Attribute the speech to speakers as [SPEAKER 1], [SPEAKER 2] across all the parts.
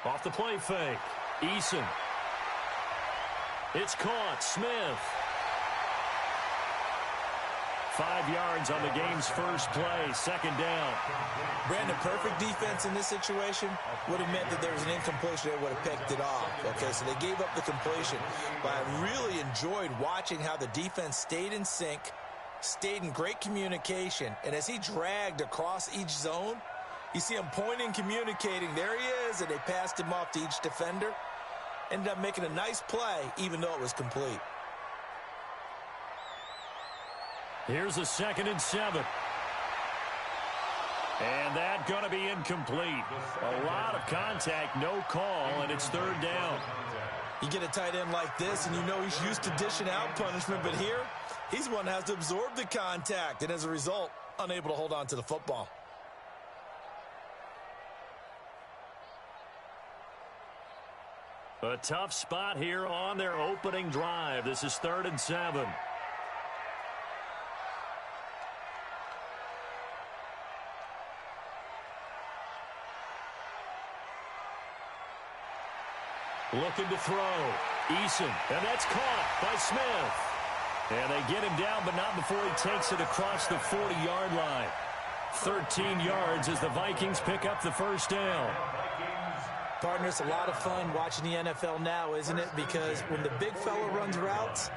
[SPEAKER 1] Off the play fake. Eason. It's caught. Smith. 5 yards on the game's first play. Second down.
[SPEAKER 2] Brandon, perfect defense in this situation would have meant that there was an incompletion. They would have picked it off. Okay, so they gave up the completion. But I really enjoyed watching how the defense stayed in sync, stayed in great communication. And as he dragged across each zone, you see him pointing, communicating. There he is, and they passed him off to each defender. Ended up making a nice play, even though it was complete.
[SPEAKER 1] Here's a 2nd and 7. And that going to be incomplete. A lot of contact, no call, and it's 3rd down.
[SPEAKER 2] You get a tight end like this, and you know he's used to dishing out punishment, but here, he's the one that has to absorb the contact, and as a result, unable to hold on to the football.
[SPEAKER 1] A tough spot here on their opening drive. This is 3rd and 7. Looking to throw. Eason, and that's caught by Smith. And they get him down, but not before he takes it across the 40-yard line. 13 yards as the Vikings pick up the first down.
[SPEAKER 2] Partner, it's a lot of fun watching the NFL now, isn't it? Because when the big fella runs routes,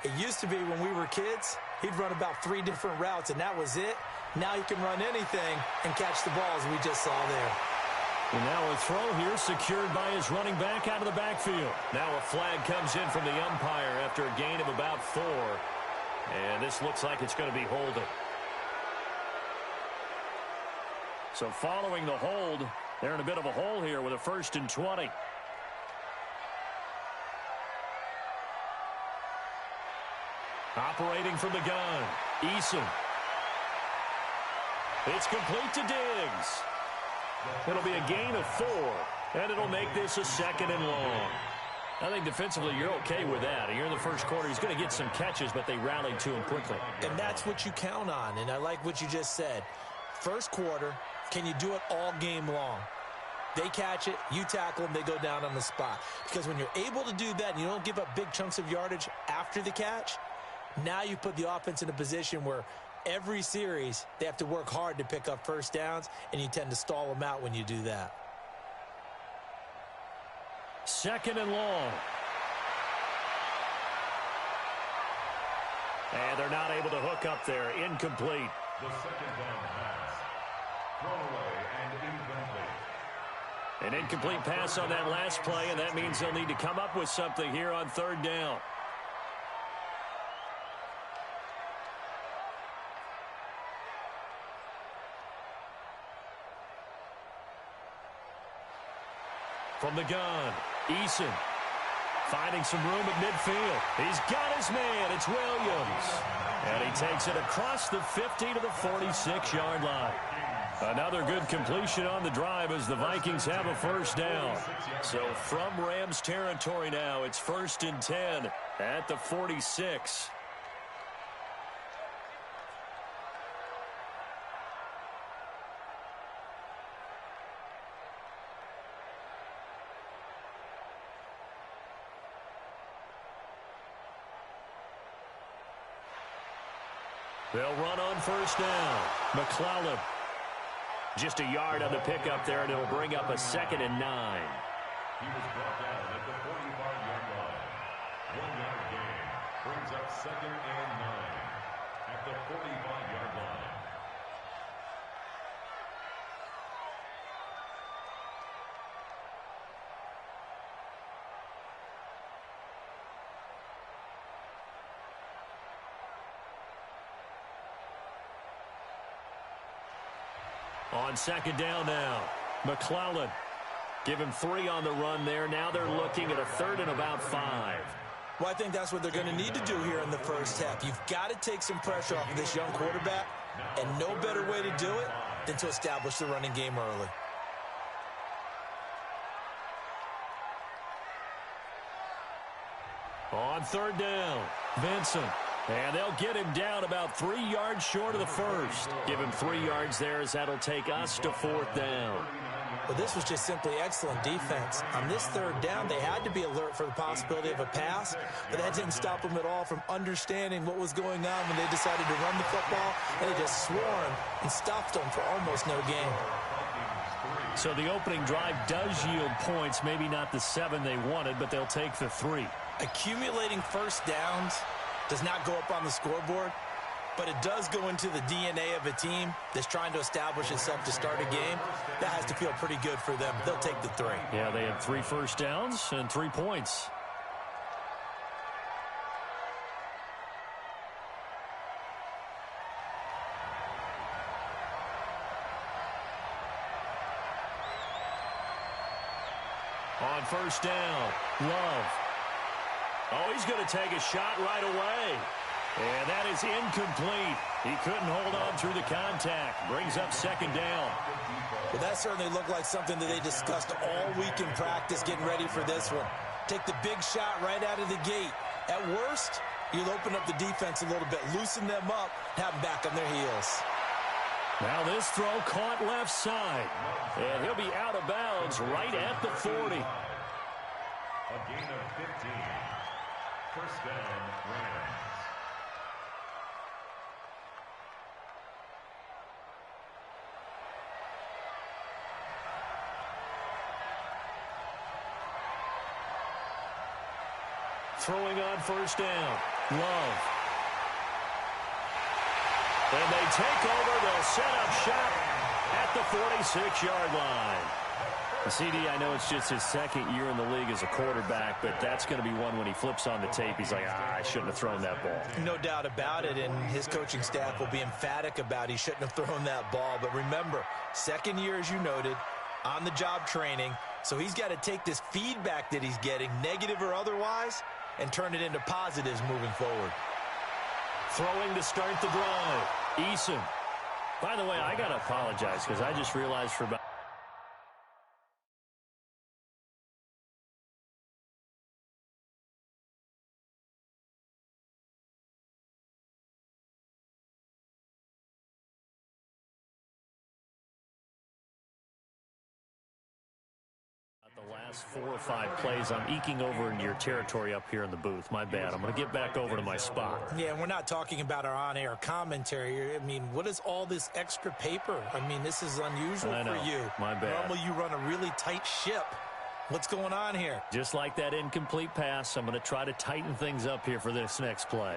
[SPEAKER 2] it used to be when we were kids, he'd run about 3 different routes, and that was it. Now he can run anything and catch the balls we just saw there.
[SPEAKER 1] And now a throw here secured by his running back out of the backfield. Now a flag comes in from the umpire after a gain of about 4. And this looks like it's going to be holding. So following the hold, they're in a bit of a hole here with a 1st and 20. Operating from the gun, Eason. It's complete to Diggs. It'll be a gain of 4, and it'll make this a 2nd and long. I think defensively you're okay with that. Here in the first quarter, he's going to get some catches, but they rallied to him quickly.
[SPEAKER 2] And that's what you count on, and I like what you just said. First quarter, can you do it all game long? They catch it, you tackle them, they go down on the spot. Because when you're able to do that and you don't give up big chunks of yardage after the catch, now you put the offense in a position where every series, they have to work hard to pick up first downs, and you tend to stall them out when you do that.
[SPEAKER 1] 2nd and long. And they're not able to hook up there. Incomplete.
[SPEAKER 3] The 2nd down pass. Thrown away and incomplete.
[SPEAKER 1] An incomplete pass on that last play, and that means they'll need to come up with something here on 3rd down. From the gun, Eason finding some room at midfield. He's got his man. It's Williams. And he takes it across the 50 to the 46-yard line. Another good completion on the drive as the Vikings have a first down. So from Rams territory now, it's 1st and 10 at the 46. They'll run on first down. McClellan. Just a yard on the pickup there, and it'll bring up a 2nd and 9.
[SPEAKER 3] He was brought down at the 45-yard line. 1-yard gain brings up 2nd and 9 at the 45-yard line.
[SPEAKER 1] On 2nd down now, McClellan. Give him 3 on the run there. Now they're looking at a 3rd and about 5.
[SPEAKER 2] Well, I think that's what they're going to need to do here in the first half. You've got to take some pressure off of this young quarterback, and no better way to do it than to establish the running game early.
[SPEAKER 1] On 3rd down, Vincent. And they'll get him down about 3 yards short of the first. Give him 3 yards there as that'll take us to 4th down.
[SPEAKER 2] Well, this was just simply excellent defense. On this third down, they had to be alert for the possibility of a pass, but that didn't stop them at all from understanding what was going on when they decided to run the football, and they just swarmed and stuffed them for almost no gain.
[SPEAKER 1] So the opening drive does yield points, maybe not the 7 they wanted, but they'll take the 3.
[SPEAKER 2] Accumulating first downs does not go up on the scoreboard, but it does go into the DNA of a team that's trying to establish itself to start a game. That has to feel pretty good for them. They'll take the 3.
[SPEAKER 1] Yeah, they had 3 first downs and 3 points. On first down, Love. Oh, he's going to take a shot right away. And that is incomplete. He couldn't hold on through the contact. Brings up second down.
[SPEAKER 2] Well, that certainly looked like something that they discussed all week in practice getting ready for this one. Take the big shot right out of the gate. At worst, you'll open up the defense a little bit, loosen them up, have them back on their heels.
[SPEAKER 1] Now this throw caught left side. And he'll be out of bounds right at the 40.
[SPEAKER 3] A gain of 15. First down, Rams.
[SPEAKER 1] Throwing on first down. Love. And they take over. They'll set up shop at the 46-yard line. CD, I know it's just his second year in the league as a quarterback, but that's going to be one when he flips on the tape. He's like, I shouldn't have thrown that ball.
[SPEAKER 2] No doubt about it, and his coaching staff will be emphatic about he shouldn't have thrown that ball. But remember, second year, as you noted, on-the-job training, so he's got to take this feedback that he's getting, negative or otherwise, and turn it into positives moving forward.
[SPEAKER 1] Throwing to start the drive. Eason. By the way, I got to apologize because I just realized for about the last 4 or 5 plays. I'm eking over into your territory up here in the booth. My bad. I'm going to get back over to my spot.
[SPEAKER 2] Yeah, we're not talking about our on-air commentary. I mean, what is all this extra paper? I mean, this is unusual for you.
[SPEAKER 1] My bad.
[SPEAKER 2] Normally you run a really tight ship. What's going on here?
[SPEAKER 1] Just like that incomplete pass, I'm going to try to tighten things up here for this next play.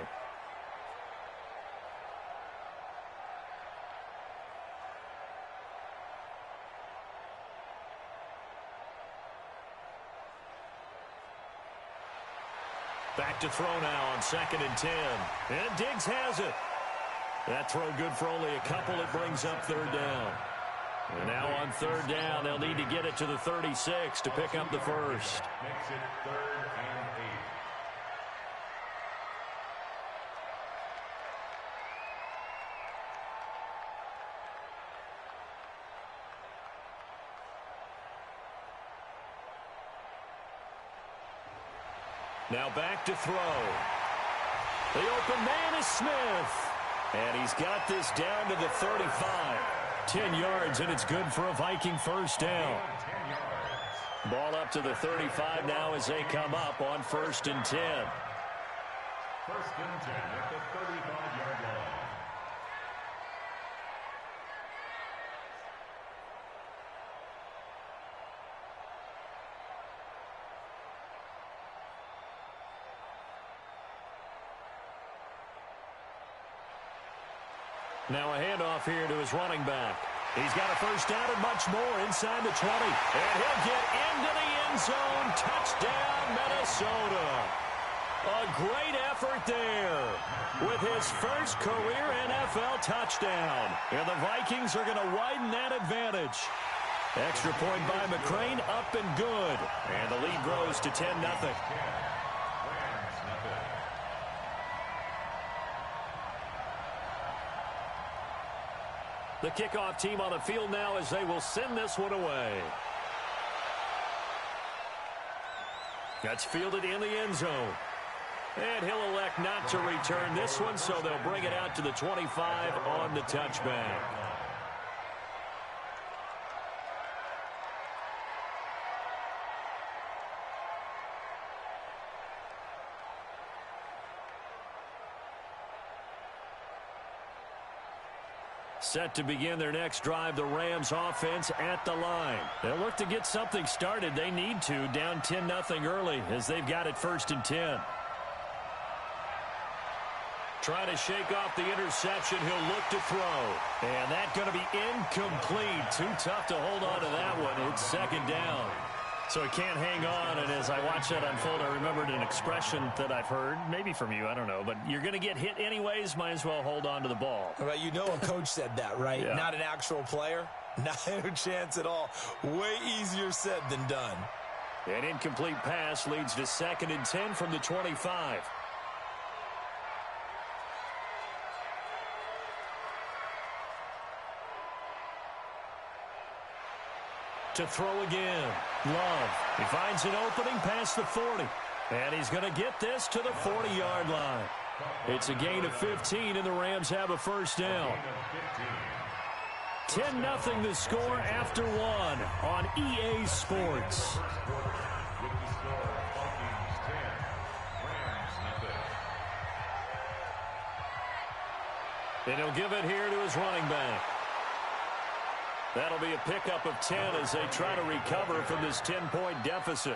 [SPEAKER 1] Back to throw now on 2nd and 10. And Diggs has it. That throw good for only a couple. It brings up 3rd down. And now on 3rd down, they'll need to get it to the 36 to pick up the first.
[SPEAKER 3] Makes it 3rd and 8.
[SPEAKER 1] Now back to throw. The open man is Smith. And he's got this down to the 35. 10 yards, and it's good for a Viking first down. Ball up to the 35 now as they come up on 1st and 10.
[SPEAKER 3] 1st and 10 at the 35-yard line.
[SPEAKER 1] Now a handoff here to his running back. He's got a first down and much more inside the 20. And he'll get into the end zone. Touchdown, Minnesota. A great effort there with his first career NFL touchdown. And the Vikings are going to widen that advantage. Extra point by McCrane, up and good. And the lead grows to 10-0. The kickoff team on the field now as they will send this one away. That's fielded in the end zone. And he'll elect not to return this one, so they'll bring it out to the 25 on the touchback. Set to begin their next drive, the Rams offense at the line. They'll look to get something started. They need to, down 10-0 early as they've got it 1st and 10. Trying to shake off the interception. He'll look to throw. And that's going to be incomplete. Too tough to hold on to that one. It's 2nd down. So he can't hang on, and as I watch that unfold, I remembered an expression that I've heard, maybe from you, I don't know, but you're going to get hit anyways, might as well hold on to the ball.
[SPEAKER 2] Well, you know a coach said that, right?
[SPEAKER 1] Yeah. Not
[SPEAKER 2] an actual player. Not a chance at all. Way easier said than done.
[SPEAKER 1] An incomplete pass leads to 2nd and 10 from the 25. To throw again. Love. He finds an opening past the 40. And he's going to get this to the 40-yard line. It's a gain of 15, and the Rams have a 1st down. 10-0 the score after 1 on EA Sports. And he'll give it here to his running back. That'll be a pickup of 10 as they try to recover from this 10-point deficit.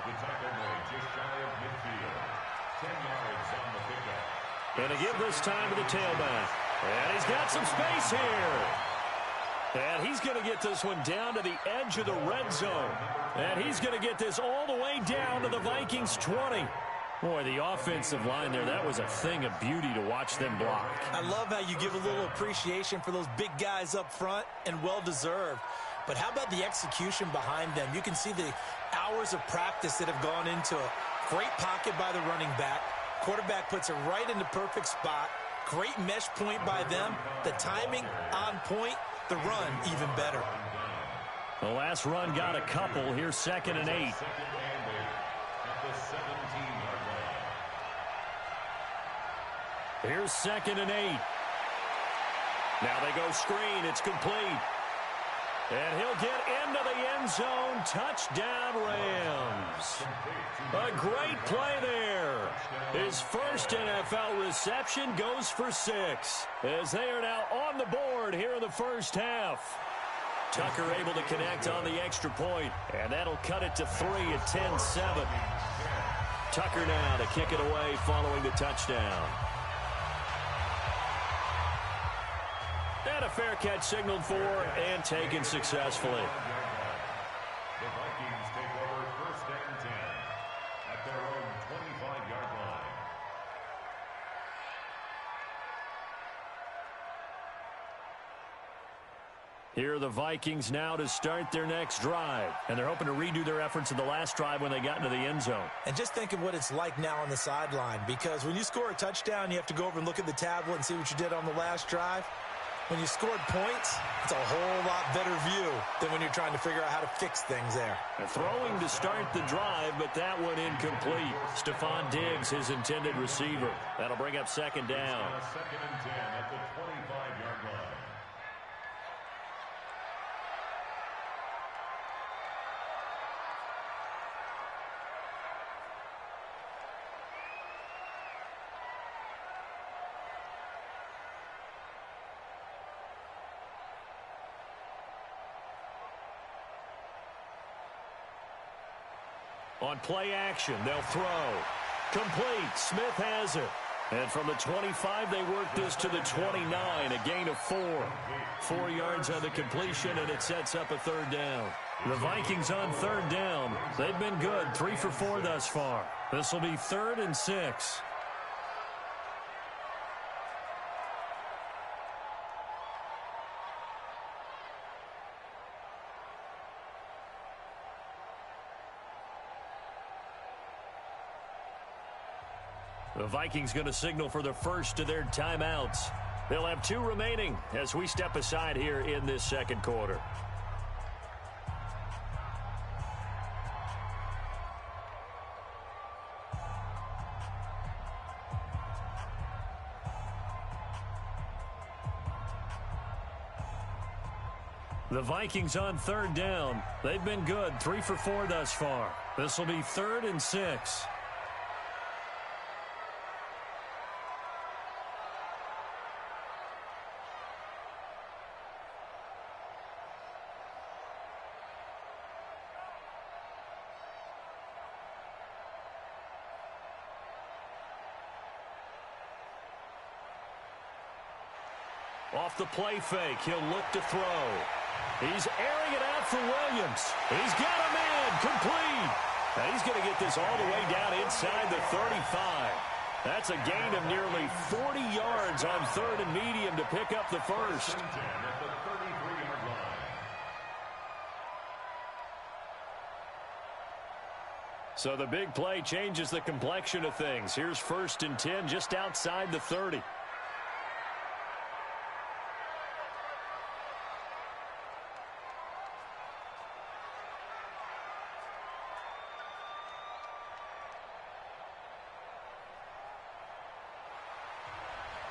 [SPEAKER 1] And to give this time to the tailback. And he's got some space here. And he's going to get this one down to the edge of the red zone. And he's going to get this all the way down to the Vikings 20. Boy, the offensive line there, that was a thing of beauty to watch them block.
[SPEAKER 2] I love how you give a little appreciation for those big guys up front, and well-deserved. But how about the execution behind them? You can see the hours of practice that have gone into it. Great pocket by the running back. Quarterback puts it right in the perfect spot. Great mesh point by them. The timing on point. The run even better.
[SPEAKER 1] The last run got a couple. Here's 2nd and 8. Here's 2nd and 8. Now they go screen. It's complete. And he'll get into the end zone. Touchdown, Rams. A great play there. His first NFL reception goes for 6. As they are now on the board here in the 1st half. Tucker able to connect on the extra point. And that'll cut it to 3 at 10-7. Tucker now to kick it away following the touchdown. And a fair catch signaled for and taken successfully.
[SPEAKER 3] The Vikings take over 1st and 10 at their own 25-yard line.
[SPEAKER 1] Here are the Vikings now to start their next drive. And they're hoping to redo their efforts in the last drive when they got into the end zone.
[SPEAKER 2] And just think of what it's like now on the sideline. Because when you score a touchdown, you have to go over and look at the tablet and see what you did on the last drive. When you scored points, it's a whole lot better view than when you're trying to figure out how to fix things there.
[SPEAKER 1] And throwing to start the drive, but that one incomplete. Stephon Diggs, his intended receiver. That'll bring up 2nd down.
[SPEAKER 3] 2nd and 10 at the 25-yard line.
[SPEAKER 1] On play action, they'll throw. Complete. Smith has it. And from the 25, they work this to the 29, a gain of 4. 4 yards on the completion, and it sets up a 3rd down. The Vikings on 3rd down. They've been good, 3 for 4 thus far. This will be 3rd and 6. The Vikings going to signal for the first of their timeouts. They'll have 2 remaining as we step aside here in this 2nd quarter. The Vikings on 3rd down. They've been good, 3 for 4 thus far. This will be 3rd and 6. Off the play fake, he'll look to throw. He's airing it out for Williams. He's got a man, complete. Now he's going to get this all the way down inside the 35. That's a gain of nearly 40 yards on 3rd and medium to pick up the first. So the big play changes the complexion of things. Here's 1st and 10 just outside the 30.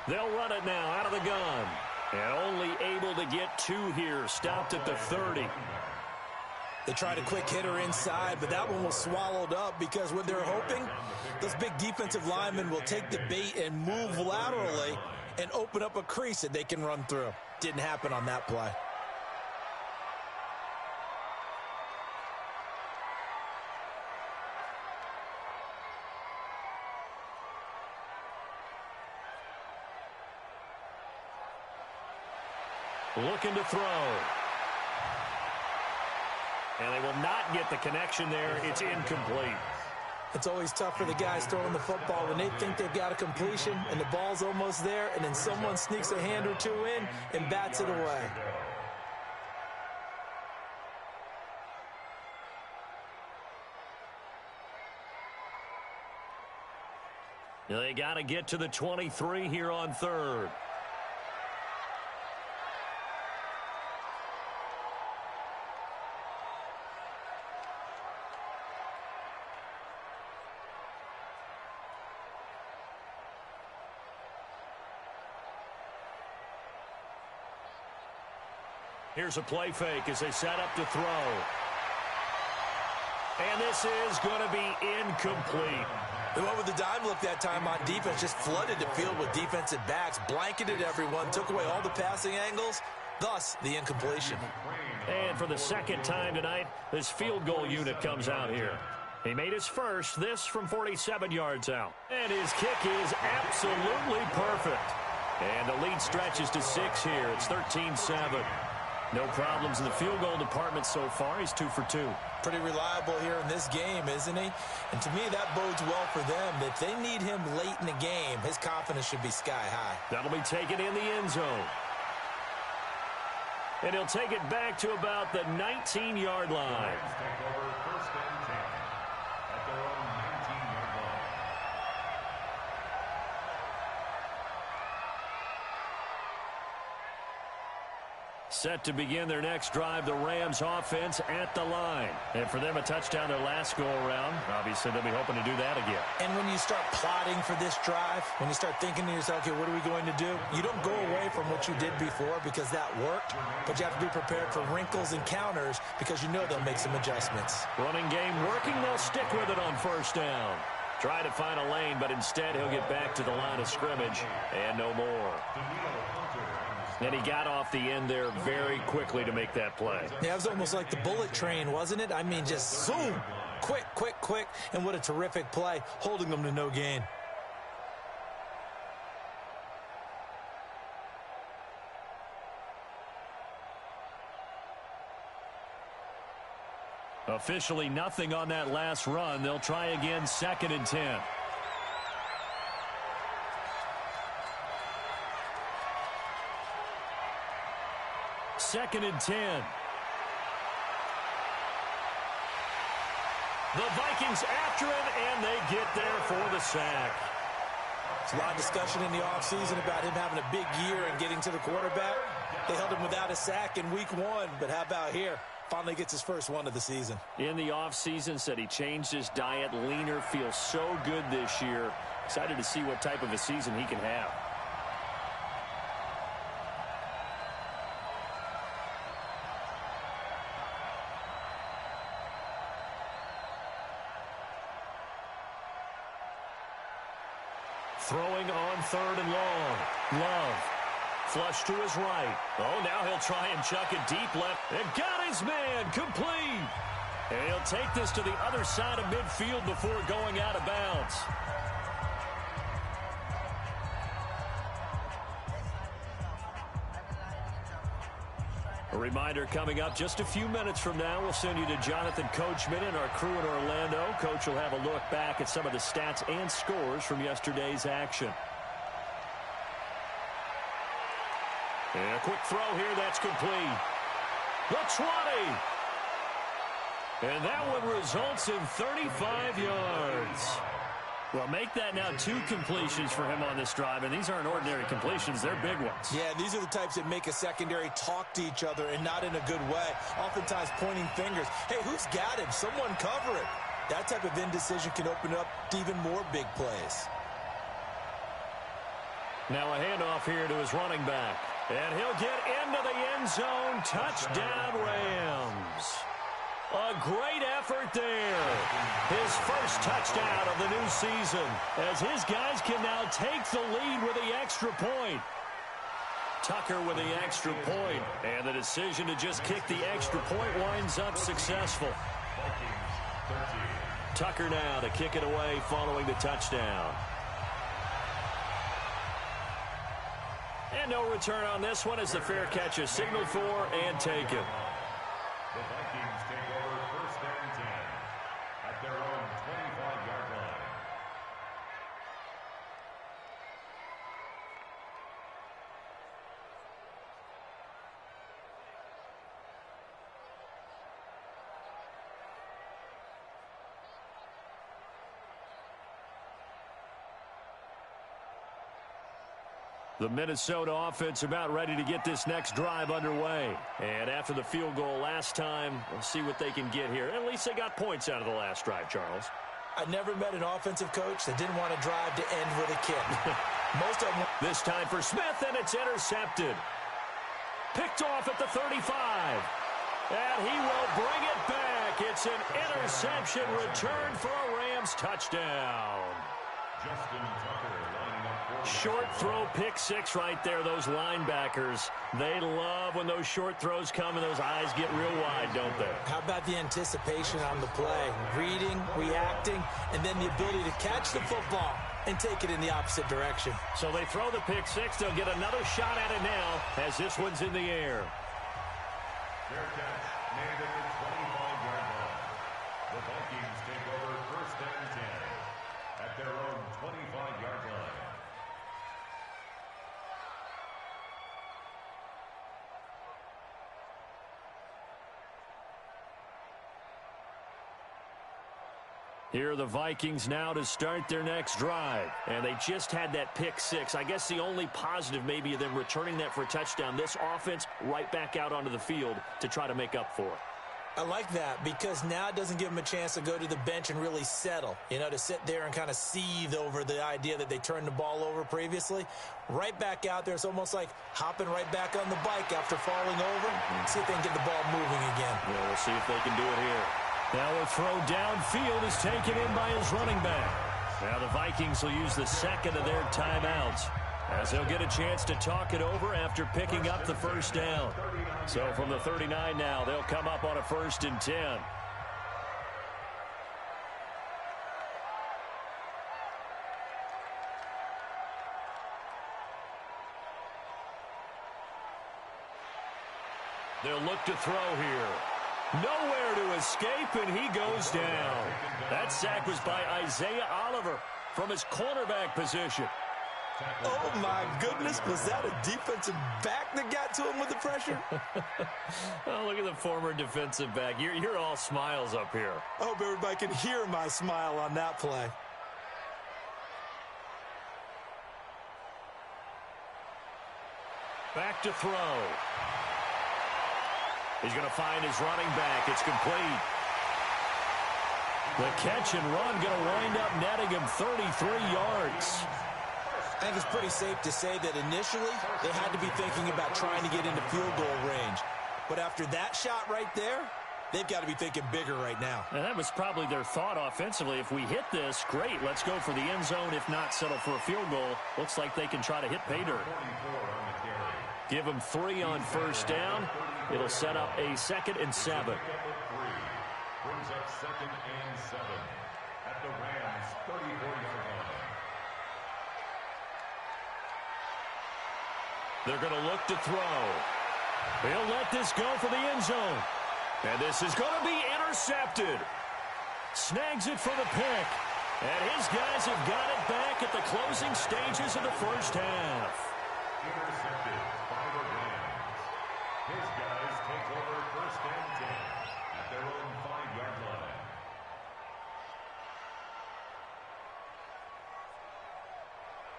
[SPEAKER 1] They'll run it now out of the gun. And only able to get 2 here. Stopped at the 30.
[SPEAKER 2] They tried a quick hitter inside, but that one was swallowed up because what they're hoping, those big defensive linemen will take the bait and move laterally and open up a crease that they can run through. Didn't happen on that play.
[SPEAKER 1] Looking to throw. And they will not get the connection there. It's incomplete.
[SPEAKER 2] It's always tough for the guys throwing the football when they think they've got a completion and the ball's almost there, and then someone sneaks a hand or 2 in and bats it away.
[SPEAKER 1] They got to get to the 23 here on 3rd. Here's a play fake as they set up to throw. And this is going to be incomplete.
[SPEAKER 2] They went with the dime look that time on defense, just flooded the field with defensive backs, blanketed everyone, took away all the passing angles, thus the incompletion.
[SPEAKER 1] And for the 2nd time tonight, this field goal unit comes out here. He made his first, this from 47 yards out. And his kick is absolutely perfect. And the lead stretches to 6 here. It's 13-7. No problems in the field goal department so far. He's 2 for 2.
[SPEAKER 2] Pretty reliable here in this game, isn't he? And to me, that bodes well for them. If they need him late in the game, his confidence should be sky high.
[SPEAKER 1] That'll be taken in the end zone. And he'll take it back to about the 19-yard line. Set to begin their next drive, the Rams offense at the line. And for them, a touchdown their last go-around. Obviously, they'll be hoping to do that again.
[SPEAKER 2] And when you start plotting for this drive, when you start thinking to yourself, okay, what are we going to do? You don't go away from what you did before because that worked, but you have to be prepared for wrinkles and counters because you know they'll make some adjustments.
[SPEAKER 1] Running game working, they'll stick with it on 1st down. Try to find a lane, but instead he'll get back to the line of scrimmage and no more. And he got off the end there very quickly to make that play.
[SPEAKER 2] Yeah, it was almost like the bullet train, wasn't it? I mean, just zoom, quick, quick, quick, and what a terrific play, holding them to no gain.
[SPEAKER 1] Officially nothing on that last run. They'll try again, 2nd and 10. Second and 10. The Vikings after him, and they get there for the sack.
[SPEAKER 2] There's a lot of discussion in the offseason about him having a big year and getting to the quarterback. They held him without a sack in week 1, but how about here? Finally gets his first one of the season.
[SPEAKER 1] In the offseason, said he changed his diet, leaner, feels so good this year. Excited to see what type of a season he can have. Throwing on 3rd and long. Love. Flush to his right. Oh, now he'll try and chuck it deep left. And got his man. Complete. And he'll take this to the other side of midfield before going out of bounds. A reminder coming up just a few minutes from now, we'll send you to Jonathan Coachman and our crew in Orlando. Coach will have a look back at some of the stats and scores from yesterday's action. And a quick throw here, that's complete. The 20. And that one results in 35 yards. Well, make that now 2 completions for him on this drive, and these aren't ordinary completions. They're big ones.
[SPEAKER 2] Yeah, these are the types that make a secondary talk to each other and not in a good way, oftentimes pointing fingers. Hey, who's got him? Someone cover it. That type of indecision can open up to even more big plays.
[SPEAKER 1] Now a handoff here to his running back. And he'll get into the end zone. Touchdown, Rams. A great effort there. His first touchdown of the new season as his guys can now take the lead with the extra point. Tucker with the extra point, and the decision to just kick the extra point winds up successful. Tucker now to kick it away following the touchdown. And no return on this one as the fair catch is signaled for and taken.
[SPEAKER 3] The Vikings take over first and 10 at their own 25-yard line.
[SPEAKER 1] The Minnesota offense about ready to get this next drive underway. And after the field goal last time, we'll see what they can get here. At least they got points out of the last drive, Charles.
[SPEAKER 2] I never met an offensive coach that didn't want to drive to end with a kick. Most of them.
[SPEAKER 1] This time for Smith, and it's intercepted. Picked off at the 35. And he will bring it back. It's an interception return for a Rams touchdown.
[SPEAKER 3] Justin Tucker lining up for
[SPEAKER 1] Short throw, pick six right there. Those linebackers, they love when those short throws come and those eyes get real wide, don't they?
[SPEAKER 2] How about the anticipation on the play? Reading, reacting, and then the ability to catch the football and take it in the opposite direction.
[SPEAKER 1] So they throw the pick six. They'll get another shot at it now as this one's in the air.
[SPEAKER 3] fair catch made at the 25-yard line. The Vikings take over first and 10 at their own 25-yard line.
[SPEAKER 1] Here are the Vikings now to start their next drive. And they just had that pick six. I guess the only positive maybe of them returning that for a touchdown. This offense right back out onto the field to try to make up for it.
[SPEAKER 2] I like that because now it doesn't give them a chance to go to the bench and really settle, to sit there and kind of seethe over the idea that they turned the ball over previously. Right back out there, it's almost like hopping right back on the bike after falling over. See if they can get the ball moving again.
[SPEAKER 1] Yeah, we'll see if they can do it here. Now a throw downfield is taken in by his running back. Now the Vikings will use the second of their timeouts as they'll get a chance to talk it over after picking up the first down. So from the 39 now, they'll come up on a 1st and 10. They'll look to throw here. Nowhere to escape, and he goes down. That sack was by Isaiah Oliver from his cornerback position.
[SPEAKER 2] Oh, my goodness. Was that a defensive back that got to him with the pressure?
[SPEAKER 1] Oh, look at the former defensive back. You're all smiles up here.
[SPEAKER 2] I hope everybody can hear my smile on that play.
[SPEAKER 1] Back to throw. He's going to find his running back. It's complete. The catch and run going to wind up netting him 33 yards.
[SPEAKER 2] I think it's pretty safe to say that initially they had to be thinking about trying to get into field goal range. But after that shot right there, they've got to be thinking bigger right now.
[SPEAKER 1] And that was probably their thought offensively. If we hit this, great. Let's go for the end zone. If not, settle for a field goal. Looks like they can try to hit pay dirt. Give them 3 on first down. It'll set up a 2nd and 7.
[SPEAKER 3] Brings up 2nd and 7 at the Rams' 34-yard line.
[SPEAKER 1] They're going to look to throw. He'll let this go for the end zone. And this is going to be intercepted. Snags it for the pick. And his guys have got it back at the closing stages of the first half.
[SPEAKER 3] Intercepted by the Rams. His guys take over first and 10 at their own 5-yard line.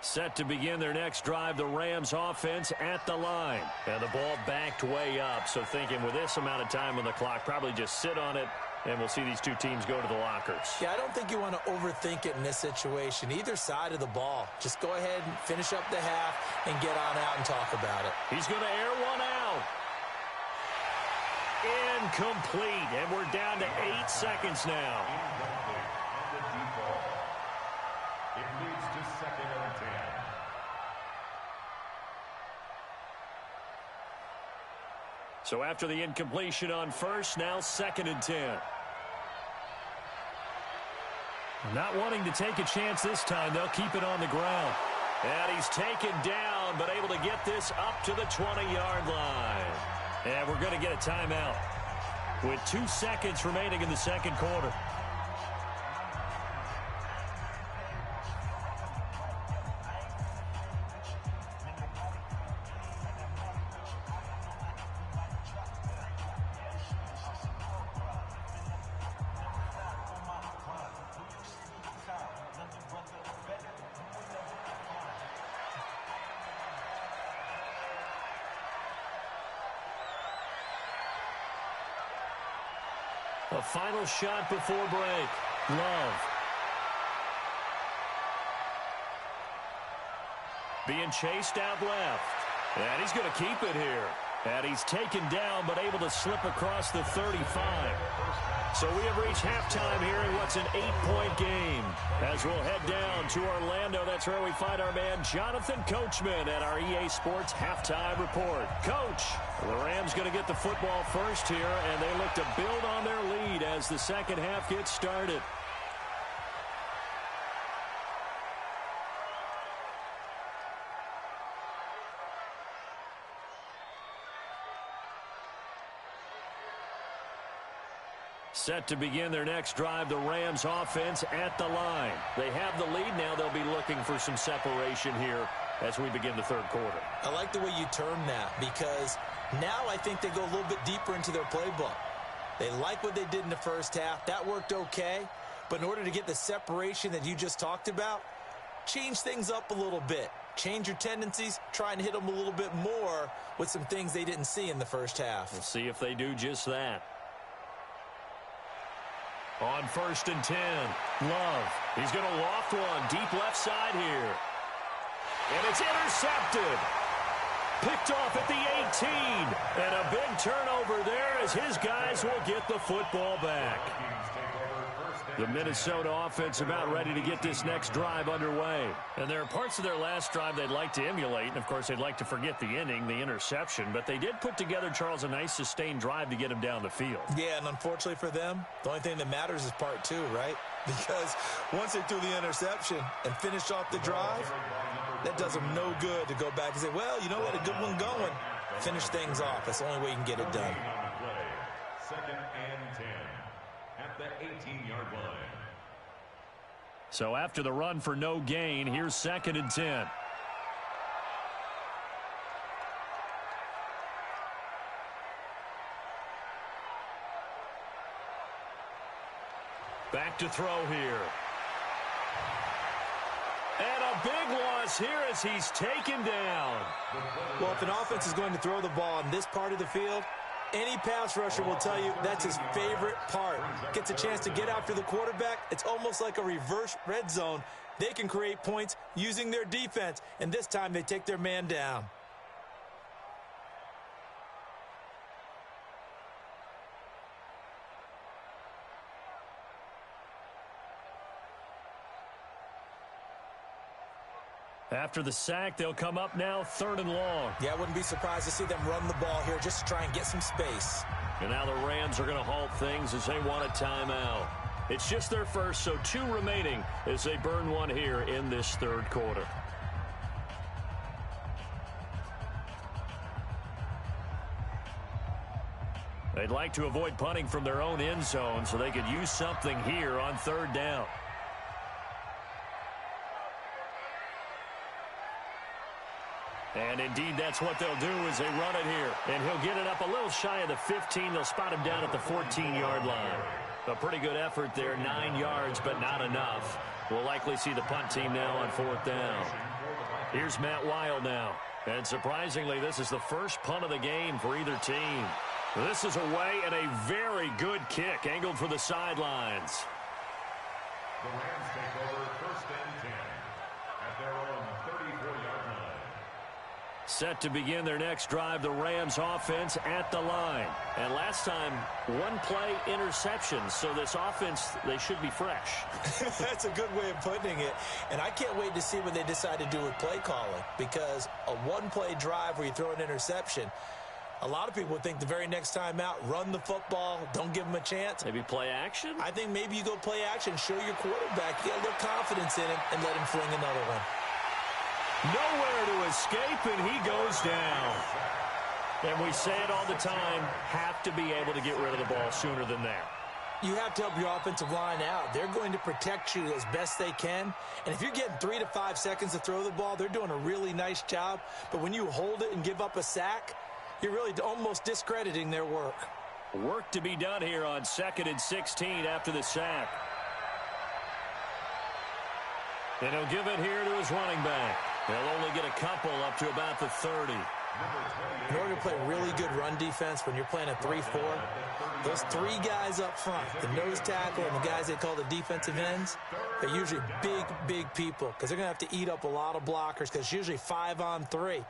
[SPEAKER 1] Set to begin their next drive, the Rams offense at the line. And the ball backed way up, so thinking with this amount of time on the clock, probably just sit on it, and we'll see these two teams go to the lockers.
[SPEAKER 2] Yeah, I don't think you want to overthink it in this situation. Either side of the ball. Just go ahead and finish up the half and get on out and talk about it.
[SPEAKER 1] He's going to air one out. Incomplete, and we're down to 8 seconds now.
[SPEAKER 3] Incomplete on the deep ball. It leads to second and 10.
[SPEAKER 1] So after the incompletion on first, now second and 10. Not wanting to take a chance this time, they'll keep it on the ground. And he's taken down, but able to get this up to the 20-yard line. And we're going to get a timeout with 2 seconds remaining in the second quarter. A final shot before break. Love. Being chased out left. And he's going to keep it here. And he's taken down, but able to slip across the 35. So we have reached halftime here in what's an 8-point game. As we'll head down to Orlando, that's where we find our man Jonathan Coachman at our EA Sports Halftime Report. Coach, the Rams going to get the football first here, and they look to build on their lead as the second half gets started. Set to begin their next drive, the Rams offense at the line. They have the lead now. They'll be looking for some separation here as we begin the third quarter.
[SPEAKER 2] I like the way you term that because now I think they go a little bit deeper into their playbook. They like what they did in the first half. That worked okay. But in order to get the separation that you just talked about, change things up a little bit. Change your tendencies, try and hit them a little bit more with some things they didn't see in the first half.
[SPEAKER 1] We'll see if they do just that. On first and 10, Love. He's going to loft one deep left side here. And it's intercepted. Picked off at the 18. And a big turnover there as his guys will get the football back. The Minnesota offense about ready to get this next drive underway. And there are parts of their last drive they'd like to emulate. And, of course, they'd like to forget the inning, the interception. But they did put together, Charles, a nice sustained drive to get him down the field.
[SPEAKER 2] Yeah, and unfortunately for them, the only thing that matters is part 2, right? Because once they threw the interception and finished off the drive, that does them no good to go back and say, well, you know what, a good one going. Finish things off. That's the only way you can get it done.
[SPEAKER 3] Second and 10 at the 18-yard line.
[SPEAKER 1] So after the run for no gain, here's second and 10. Back to throw here. And a big loss here as he's taken down.
[SPEAKER 2] Well, if an offense is going to throw the ball in this part of the field, any pass rusher will tell you that's his favorite part. Gets a chance to get after the quarterback. It's almost like a reverse red zone. They can create points using their defense, and this time they take their man down.
[SPEAKER 1] After the sack, they'll come up now third and long.
[SPEAKER 2] Yeah, I wouldn't be surprised to see them run the ball here just to try and get some space.
[SPEAKER 1] And now the Rams are going to halt things as they want a timeout. It's just their first, so 2 remaining as they burn one here in this third quarter. They'd like to avoid punting from their own end zone so they could use something here on third down. And indeed, that's what they'll do as they run it here. And he'll get it up a little shy of the 15. They'll spot him down at the 14-yard line. A pretty good effort there, 9 yards, but not enough. We'll likely see the punt team now on fourth down. Here's Matt Wild now. And surprisingly, this is the first punt of the game for either team. This is away and a very good kick, angled for the sidelines.
[SPEAKER 3] The Rams take over first and 10 at their own 34-yard line.
[SPEAKER 1] Set to begin their next drive, the Rams offense at the line. And last time, one play interception. So this offense, they should be fresh.
[SPEAKER 2] That's a good way of putting it. And I can't wait to see what they decide to do with play calling. Because a one-play drive where you throw an interception, a lot of people would think the very next time out, run the football, don't give them a chance.
[SPEAKER 1] Maybe play action?
[SPEAKER 2] I think maybe you go play action, show your quarterback, get a little confidence in him, and let him fling another one.
[SPEAKER 1] Nowhere to escape, and he goes down. And we say it all the time, have to be able to get rid of the ball sooner than that.
[SPEAKER 2] You have to help your offensive line out. They're going to protect you as best they can. And if you're getting 3 to 5 seconds to throw the ball, they're doing a really nice job. But when you hold it and give up a sack, you're really almost discrediting their work.
[SPEAKER 1] Work to be done here on 2nd and 16 after the sack. And he'll give it here to his running back. They'll only get a couple up to about the 30.
[SPEAKER 2] In order to play really good run defense when you're playing a 3-4, those 3 guys up front, the nose tackle and the guys they call the defensive ends, they're usually big people because they're going to have to eat up a lot of blockers because it's usually 5-on-3.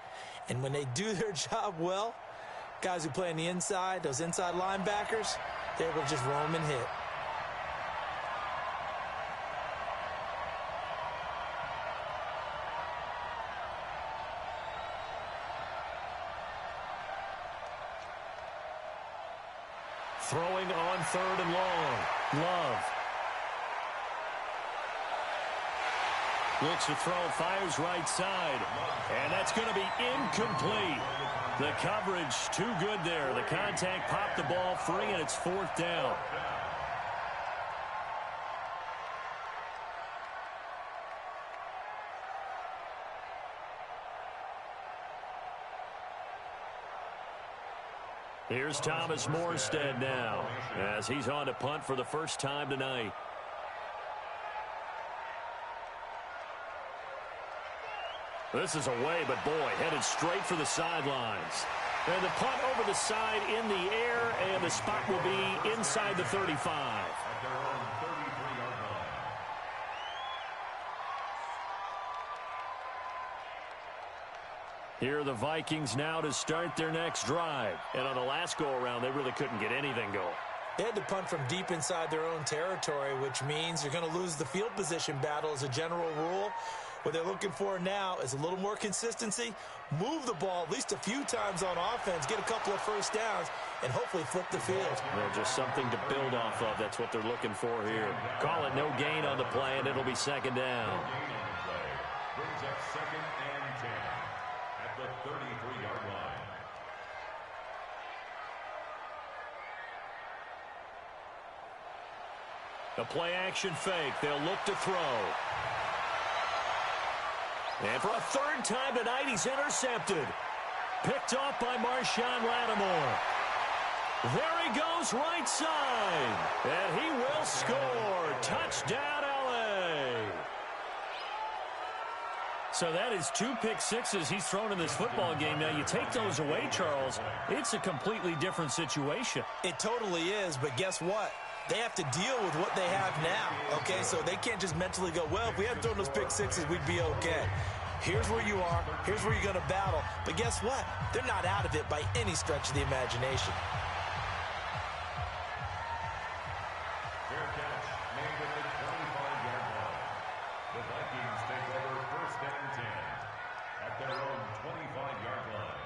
[SPEAKER 2] And when they do their job well, guys who play on the inside, those inside linebackers, they're able to just roam and hit.
[SPEAKER 1] Throwing on 3rd and long. Love. Looks to throw, fires right side. And that's going to be incomplete. The coverage too good there. The contact popped the ball free, and it's 4th down. Here's Thomas Morstead now as he's on to punt for the first time tonight. This is away, but boy, headed straight for the sidelines. And the punt over the side in the air, and the spot will be inside the 35. Here are the Vikings now to start their next drive. And on the last go-around, they really couldn't get anything going.
[SPEAKER 2] They had to punt from deep inside their own territory, which means you're going to lose the field position battle as a general rule. What they're looking for now is a little more consistency, move the ball at least a few times on offense, get a couple of first downs, and hopefully flip the field.
[SPEAKER 1] Well, just something to build off of. That's what they're looking for here. Call it no gain on the play, and it'll be 2nd down.
[SPEAKER 3] Brings up 2nd and 10 at the 33-yard line.
[SPEAKER 1] A play-action fake. They'll look to throw. And for a 3rd time tonight, he's intercepted. Picked off by Marshawn Lattimore. There he goes, right side. And he will score. Touchdown, L.A. So that is 2 pick sixes he's thrown in this football game. Now, you take those away, Charles, it's a completely different situation.
[SPEAKER 2] It totally is, but guess what? They have to deal with what they have now, okay? So they can't just mentally go, well, if we hadn't thrown those pick sixes, we'd be okay. Here's where you are. Here's where you're going to battle. But guess what? They're not out of it by any stretch of the imagination.
[SPEAKER 3] Fair catch made at the 25-yard line. The Vikings take over 1st and 10 at their own 25-yard line.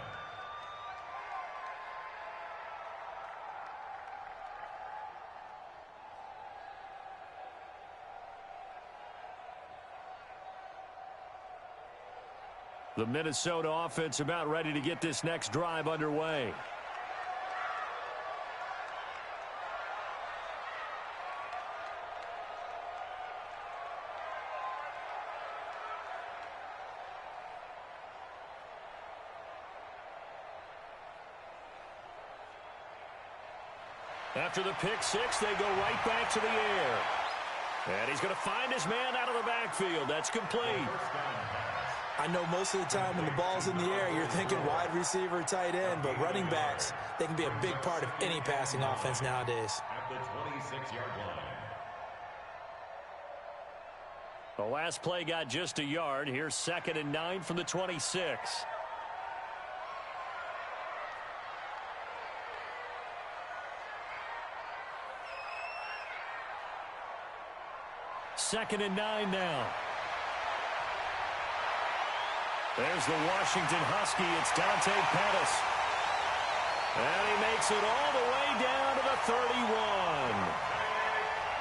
[SPEAKER 1] The Minnesota offense about ready to get this next drive underway. After the pick six, they go right back to the air. And he's going to find his man out of the backfield. That's complete.
[SPEAKER 2] I know most of the time when the ball's in the air, you're thinking wide receiver, tight end, but running backs, they can be a big part of any passing offense nowadays.
[SPEAKER 3] At the 26-yard line.
[SPEAKER 1] The last play got just a yard. Here's 2nd and 9 from the 26. Second and 9 now. There's the Washington Husky. It's Dante Pettis. And he makes it all the way down to the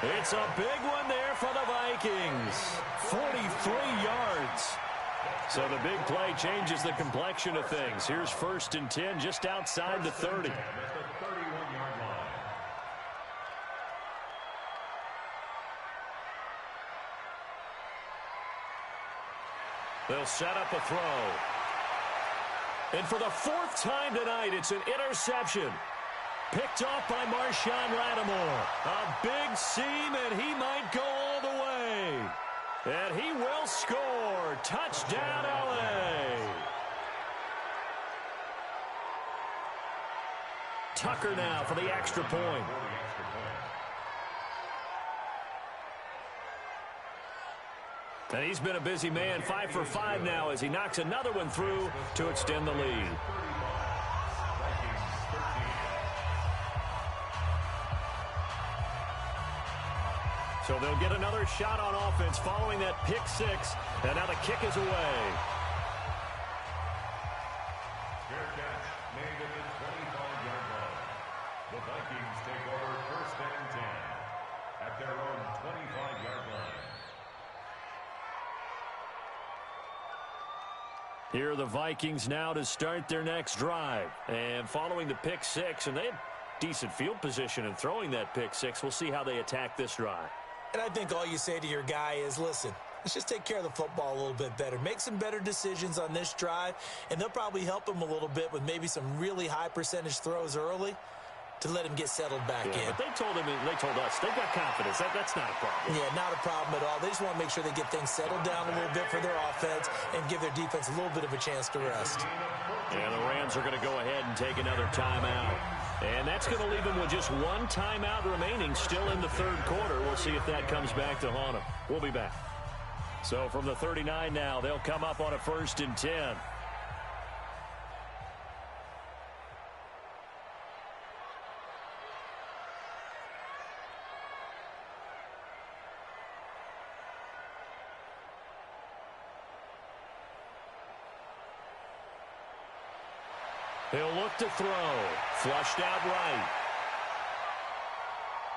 [SPEAKER 1] 31. It's a big one there for the Vikings. 43 yards. So the big play changes the complexion of things. Here's 1st and 10 just outside the 30.
[SPEAKER 3] At the 31-yard line.
[SPEAKER 1] They'll set up a throw. And for the 4th time tonight, it's an interception. Picked off by Marshawn Lattimore. A big seam, and he might go all the way. And he will score. Touchdown, L.A. Tucker now for the extra point. And he's been a busy man, 5 for 5 now as he knocks another one through to extend the lead. So they'll get another shot on offense following that pick six, and now the kick is away.
[SPEAKER 3] Fair catch made at the 25-yard line. The Vikings take over 1st and 10 at their own 25-yard line.
[SPEAKER 1] Here are the Vikings now to start their next drive. And following the pick six, and they had decent field position in throwing that pick six. We'll see how they attack this drive.
[SPEAKER 2] And I think all you say to your guy is, listen, let's just take care of the football a little bit better. Make some better decisions on this drive, and they'll probably help him a little bit with maybe some really high percentage throws early to let him get settled back in.
[SPEAKER 1] But they told us, they've got confidence. That's not a problem.
[SPEAKER 2] Yeah, not a problem at all. They just want to make sure they get things settled down a little bit for their offense and give their defense a little bit of a chance to rest.
[SPEAKER 1] And the Rams are going to go ahead and take another timeout. And that's going to leave them with just one timeout remaining still in the 3rd quarter. We'll see if that comes back to haunt them. We'll be back. So from the 39 now, they'll come up on a 1st and 10. He'll look to throw. Flushed out right.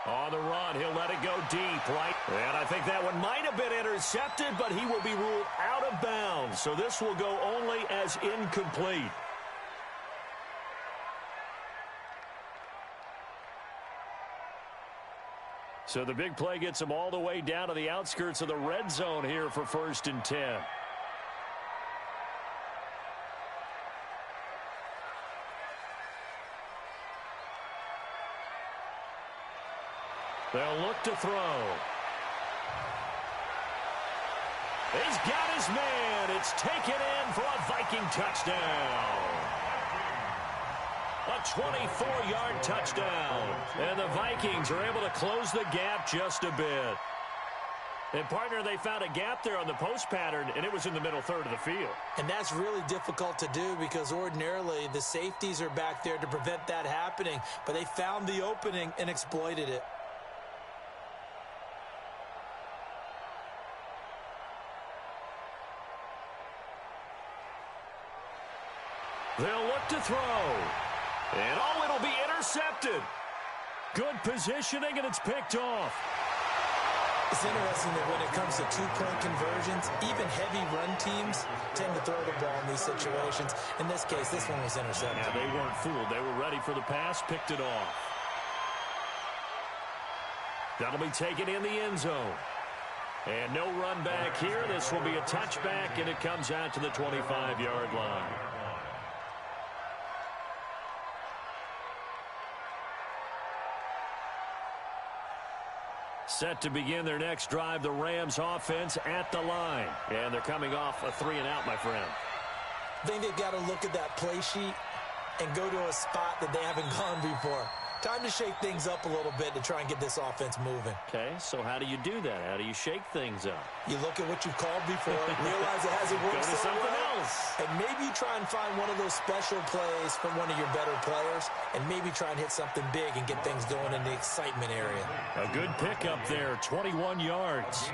[SPEAKER 1] On the run, he'll let it go deep, right? And I think that one might have been intercepted, but he will be ruled out of bounds. So this will go only as incomplete. So the big play gets him all the way down to the outskirts of the red zone here for 1st and 10. They'll look to throw. He's got his man. It's taken in for a Viking touchdown. A 24-yard touchdown. And the Vikings are able to close the gap just a bit. And, partner, they found a gap there on the post pattern, and it was in the middle third of the field.
[SPEAKER 2] And that's really difficult to do because ordinarily the safeties are back there to prevent that happening. But they found the opening and exploited it.
[SPEAKER 1] They'll look to throw. And, it'll be intercepted. Good positioning, and it's picked off.
[SPEAKER 2] It's interesting that when it comes to two-point conversions, even heavy run teams tend to throw the ball in these situations. In this case, this one was intercepted.
[SPEAKER 1] Yeah, they weren't fooled. They were ready for the pass, picked it off. That'll be taken in the end zone. And no run back here. This will be a touchback, and it comes out to the 25-yard line. Set to begin their next drive, the Rams offense at the line. And they're coming off a 3-and-out, my friend.
[SPEAKER 2] I think they've got to look at that play sheet and go to a spot that they haven't gone before. Time to shake things up a little bit to try and get this offense moving.
[SPEAKER 1] Okay, so how do you do that? How do you shake things up?
[SPEAKER 2] You look at what you've called before, realize it hasn't worked
[SPEAKER 1] Go to
[SPEAKER 2] so
[SPEAKER 1] something
[SPEAKER 2] well,
[SPEAKER 1] else.
[SPEAKER 2] and maybe try and find one of those special plays from one of your better players, and maybe try and hit something big and get things going in the excitement area.
[SPEAKER 1] A good pickup there, 21 yards.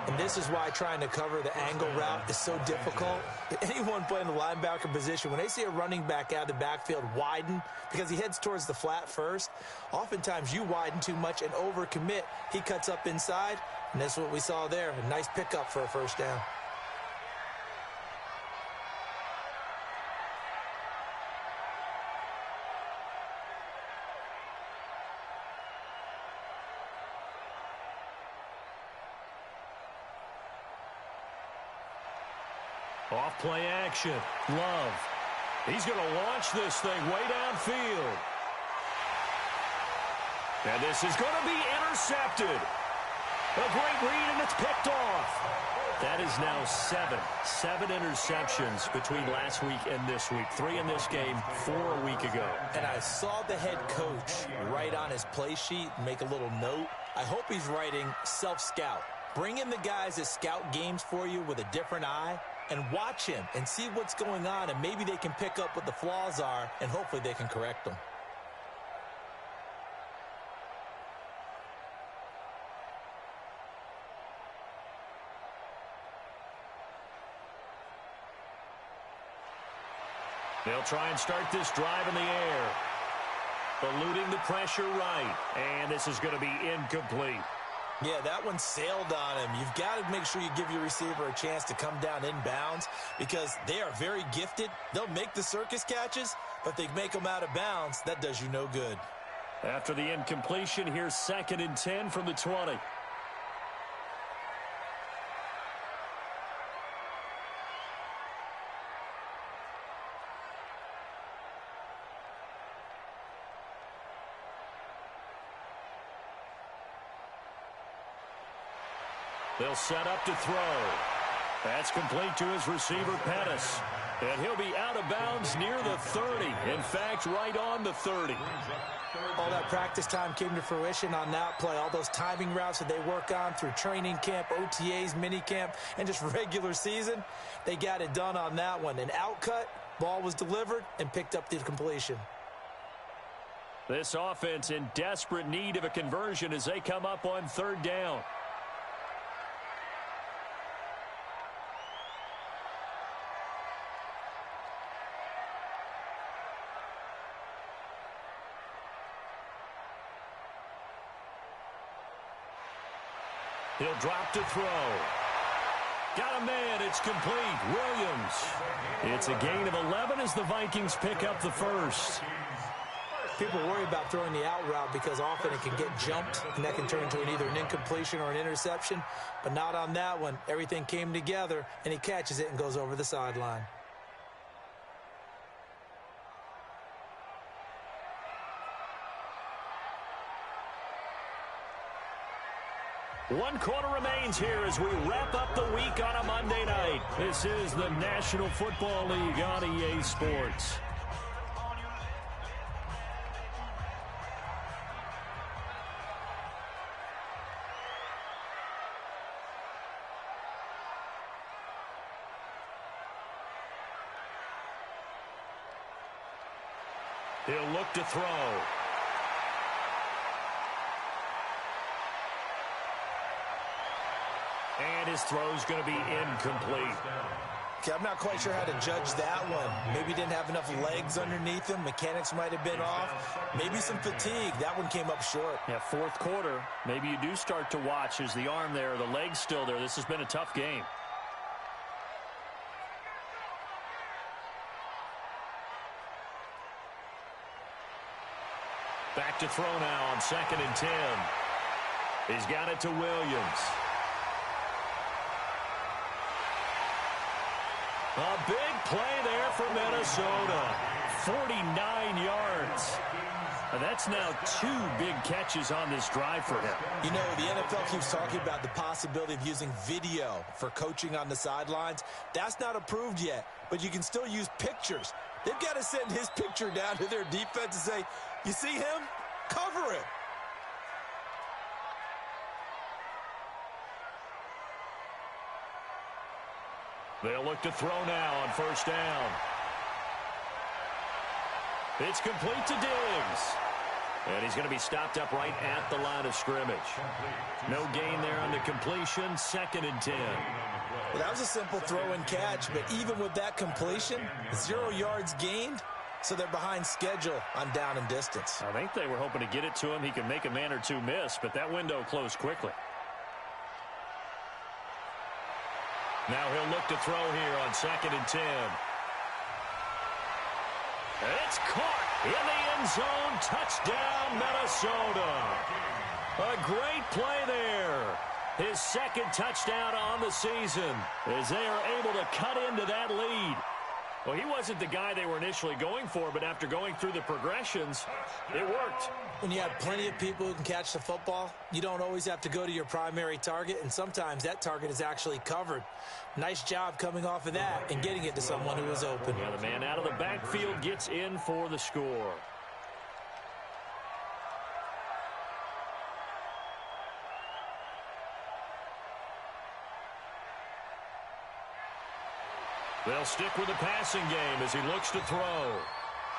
[SPEAKER 2] And this is why trying to cover the angle route is so difficult. Anyone playing the linebacker position, when they see a running back out of the backfield widen because he heads towards the flat first, oftentimes you widen too much and overcommit. He cuts up inside, and that's what we saw there. A nice pickup for a first down.
[SPEAKER 1] Off play action. Love. He's going to launch this thing way downfield. And this is going to be intercepted. A great read, and it's picked off. That is now seven interceptions between last week and this week. 3 in this game, 4 a week ago.
[SPEAKER 2] And I saw the head coach write on his play sheet, make a little note. I hope he's writing self-scout. Bring in the guys that scout games for you with a different eye and watch him and see what's going on, and maybe they can pick up what the flaws are, and hopefully they can correct them.
[SPEAKER 1] They'll try and start this drive in the air. Eluding the pressure right. And this is going to be incomplete.
[SPEAKER 2] Yeah, that one sailed on him. You've got to make sure you give your receiver a chance to come down inbounds because they are very gifted. They'll make the circus catches, but if they make them out of bounds, that does you no good.
[SPEAKER 1] After the incompletion, here's 2nd and 10 from the 20. They'll set up to throw. That's complete to his receiver, Pettis. And he'll be out of bounds near the 30. In fact, right on the 30.
[SPEAKER 2] All that practice time came to fruition on that play. All those timing routes that they work on through training camp, OTAs, minicamp, and just regular season, they got it done on that one. An outcut, ball was delivered, and picked up the completion.
[SPEAKER 1] This offense in desperate need of a conversion as they come up on 3rd down. He'll drop to throw. Got a man. It's complete. Williams. It's a gain of 11 as the Vikings pick up the first.
[SPEAKER 2] People worry about throwing the out route because often it can get jumped, and that can turn into either an incompletion or an interception. But not on that one. Everything came together, and he catches it and goes over the sideline.
[SPEAKER 1] One quarter remains here as we wrap up the week on a Monday night. This is the National Football League on EA Sports. He'll look to throw. And his throw's going to be incomplete.
[SPEAKER 2] Okay, I'm not quite sure how to judge that one. Maybe didn't have enough legs underneath him. Mechanics might have been off. Maybe some fatigue. That one came up short.
[SPEAKER 1] Yeah, 4th quarter. Maybe you do start to watch as the arm there, the leg's still there. This has been a tough game. Back to throw now on 2nd and 10. He's got it to Williams. A big play there for Minnesota. 49 yards. That's now 2 big catches on this drive for him.
[SPEAKER 2] You know, the NFL keeps talking about the possibility of using video for coaching on the sidelines. That's not approved yet, but you can still use pictures. They've got to send his picture down to their defense and say, you see him? Cover him.
[SPEAKER 1] They'll look to throw now on first down. It's complete to Diggs. And he's going to be stopped up right at the line of scrimmage. No gain there on the completion. 2nd and 10.
[SPEAKER 2] Well, that was a simple throw and catch, but even with that completion, 0 yards gained, so they're behind schedule on down and distance.
[SPEAKER 1] I think they were hoping to get it to him. He could make a man or 2 miss, but that window closed quickly. Now he'll look to throw here on 2nd and 10. It's caught in the end zone. Touchdown, Minnesota. A great play there. His 2nd touchdown on the season as they are able to cut into that lead. Well, he wasn't the guy they were initially going for, but after going through the progressions, it worked.
[SPEAKER 2] When you have plenty of people who can catch the football, you don't always have to go to your primary target, and sometimes that target is actually covered. Nice job coming off of that and getting it to someone who was open.
[SPEAKER 1] Yeah, the man out of the backfield gets in for the score. They'll stick with the passing game as he looks to throw.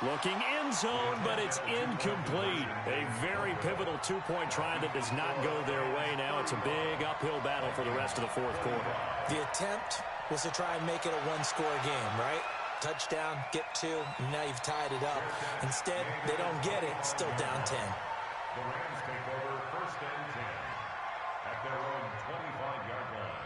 [SPEAKER 1] Looking end zone, but it's incomplete. A very pivotal 2-point try that does not go their way. Now it's a big uphill battle for the rest of the 4th quarter.
[SPEAKER 2] The attempt was to try and make it a 1-score game, right? Touchdown, get 2, and now you've tied it up. Instead, they don't get it, still down 10.
[SPEAKER 3] The Rams take over 1st and 10 at their own 25-yard line.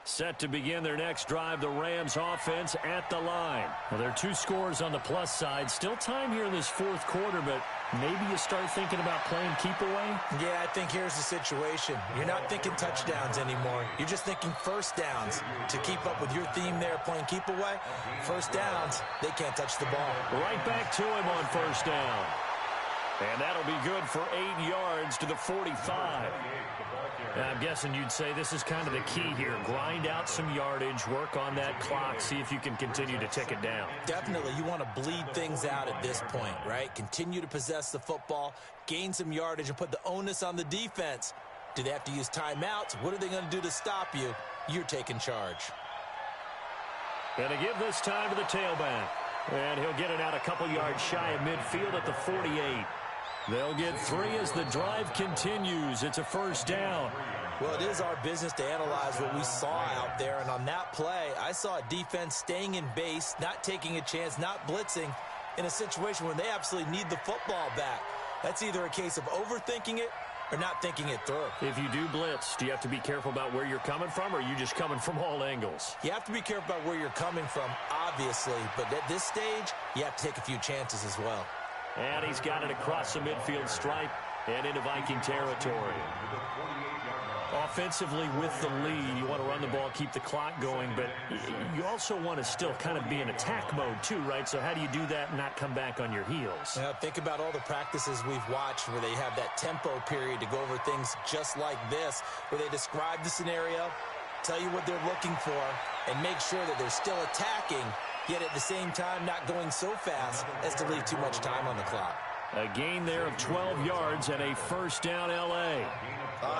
[SPEAKER 1] Set to begin their next drive, the Rams offense at the line. Well, there are 2 scores on the plus side. Still time here in this 4th quarter, but maybe you start thinking about playing keep away?
[SPEAKER 2] Yeah, I think here's the situation. You're not thinking touchdowns anymore. You're just thinking first downs. To keep up with your theme there, playing keep away, first downs, they can't touch the ball.
[SPEAKER 1] Right back to him on first down. And that'll be good for 8 yards to the 45. I'm guessing you'd say this is kind of the key here. Grind out some yardage, work on that clock, see if you can continue to tick it down.
[SPEAKER 2] Definitely. You want to bleed things out at this point, right? Continue to possess the football, gain some yardage, and put the onus on the defense. Do they have to use timeouts? What are they going to do to stop you? You're taking charge.
[SPEAKER 1] Going to give this time to the tailback. And he'll get it out a couple yards shy of midfield at the 48. They'll get 3 as the drive continues. It's a first down.
[SPEAKER 2] Well, it is our business to analyze what we saw out there. And on that play, I saw a defense staying in base, not taking a chance, not blitzing in a situation where they absolutely need the football back. That's either a case of overthinking it or not thinking it through.
[SPEAKER 1] If you do blitz, do you have to be careful about where you're coming from, or are you just coming from all angles?
[SPEAKER 2] You have to be careful about where you're coming from, obviously. But at this stage, you have to take a few chances as well.
[SPEAKER 1] And he's got it across the midfield stripe and into Viking territory. Offensively with the lead, you want to run the ball, keep the clock going, but you also want to still kind of be in attack mode too, right? So how do you do that and not come back on your heels?
[SPEAKER 2] Now, think about all the practices we've watched where they have that tempo period to go over things just like this, where they describe the scenario, tell you what they're looking for, and make sure that they're still attacking, yet at the same time not going so fast as to leave too much time on the clock.
[SPEAKER 1] A gain there of 12 yards and a first down L.A.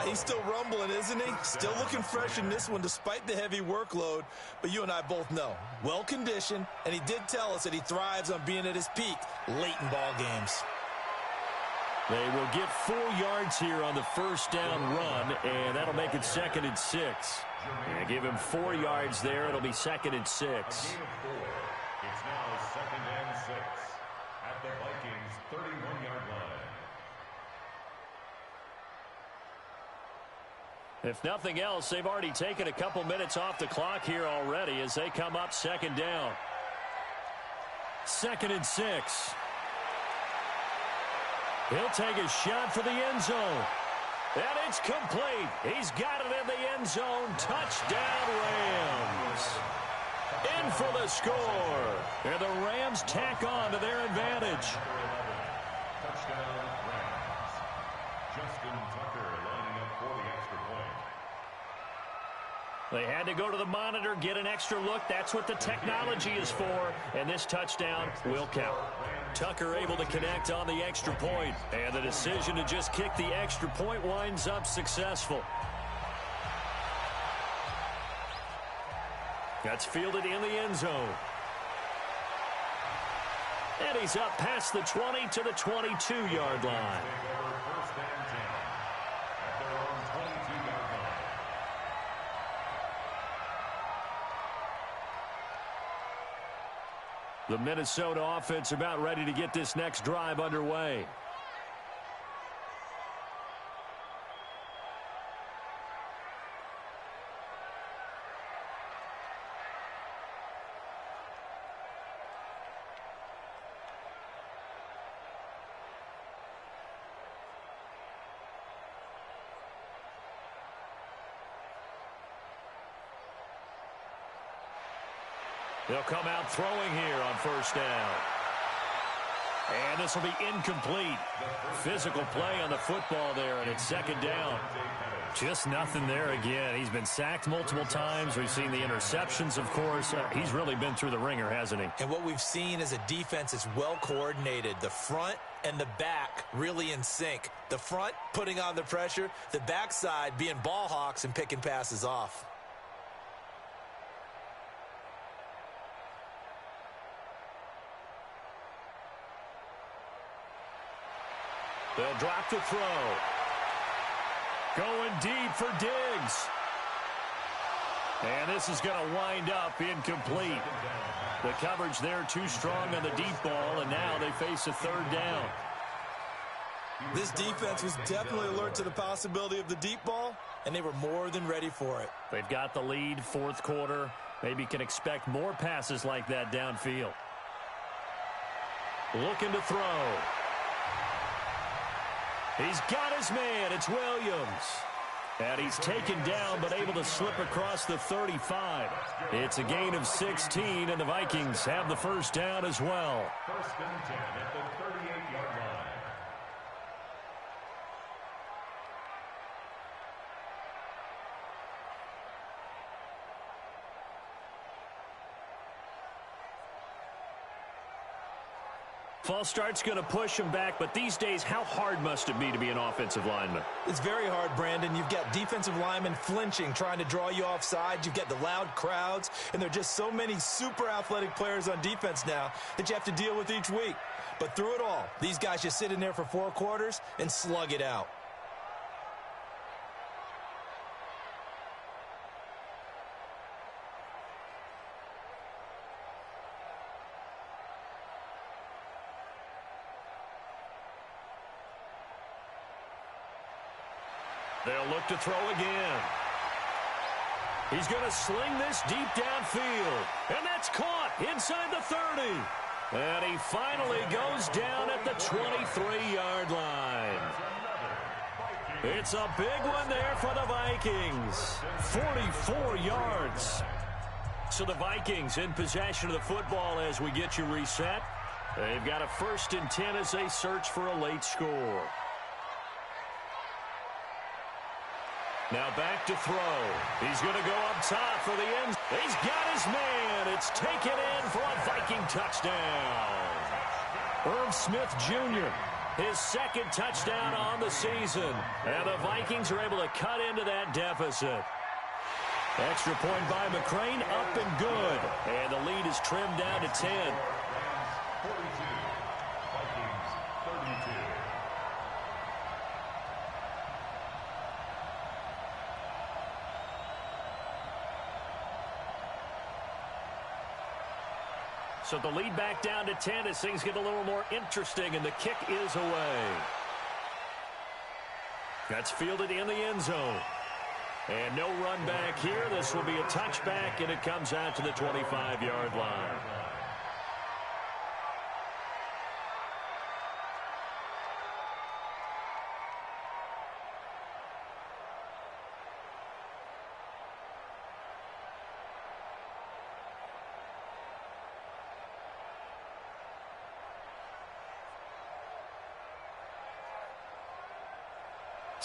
[SPEAKER 2] He's still rumbling, isn't he? Still looking fresh in this one despite the heavy workload. But you and I both know, well-conditioned, and he did tell us that he thrives on being at his peak late in ball games.
[SPEAKER 1] They will get 4 yards here on the first down run, and that'll make it 2nd and 6. And give him 4 yards there. It'll be 2nd and 6.
[SPEAKER 3] It's now 2nd and 6 at the Vikings' 31-yard line.
[SPEAKER 1] If nothing else, they've already taken a couple minutes off the clock here already as they come up 2nd down. 2nd and 6. He'll take a shot for the end zone. And it's complete. He's got it in the end zone. Touchdown, Rams. in for the score. And the Rams tack on to their advantage.
[SPEAKER 3] Touchdown, Rams. Justin Tucker lining up for the extra point.
[SPEAKER 1] They had to go to the monitor, get an extra look. That's what the technology is for. And this touchdown will count. Tucker able to connect on the extra point. And the decision to just kick the extra point winds up successful. That's fielded in the end zone. And he's up past the 20 to the 22-yard line.
[SPEAKER 3] First and 10 at their own 22-yard line.
[SPEAKER 1] The Minnesota offense about ready to get this next drive underway. They'll come out throwing here on first down. And this will be incomplete. Physical play on the football there, and it's second down. Just nothing there again. He's been sacked multiple times. We've seen the interceptions, of course. He's really been through the ringer, hasn't he?
[SPEAKER 2] And what we've seen is a defense that's well coordinated. The front and the back really in sync. The front putting on the pressure, the backside being ball hawks and picking passes off.
[SPEAKER 1] They'll drop the throw. Going deep for Diggs. And this is going to wind up incomplete. The coverage there too strong on the deep ball, and now they face a third down.
[SPEAKER 2] This defense was definitely alert to the possibility of the deep ball, and they were more than ready for it.
[SPEAKER 1] They've got the lead, fourth quarter. Maybe can expect more passes like that downfield. Looking to throw. He's got his man. It's Williams. And he's taken down but able to slip across the 35. It's a gain of 16, and the Vikings have the first down as well.
[SPEAKER 3] First and 10 at the 38-yard line.
[SPEAKER 1] False start's going to push him back, but these days, how hard must it be to be an offensive lineman?
[SPEAKER 2] It's very hard, Brandon. You've got defensive linemen flinching, trying to draw you offside. You've got the loud crowds, and there are just so many super athletic players on defense now that you have to deal with each week. But through it all, these guys just sit in there for 4 quarters and slug it out.
[SPEAKER 1] They'll look to throw again. He's going to sling this deep downfield. And that's caught inside the 30. And he finally goes down at the 23-yard line. It's a big one there for the Vikings. 44 yards. So the Vikings in possession of the football as we get you reset. They've got a first and 10 as they search for a late score. Now back to throw. He's going to go up top for the end. He's got his man. It's taken in for a Viking touchdown. Irv Smith Jr., his second touchdown on the season. And the Vikings are able to cut into that deficit. Extra point by McCrane, up and good. And the lead is trimmed down to 10.
[SPEAKER 3] 42. Vikings 32.
[SPEAKER 1] So the lead back down to 10 as things get a little more interesting, and the kick is away. That's fielded in the end zone. And no run back here. This will be a touchback, and it comes out to the 25-yard line.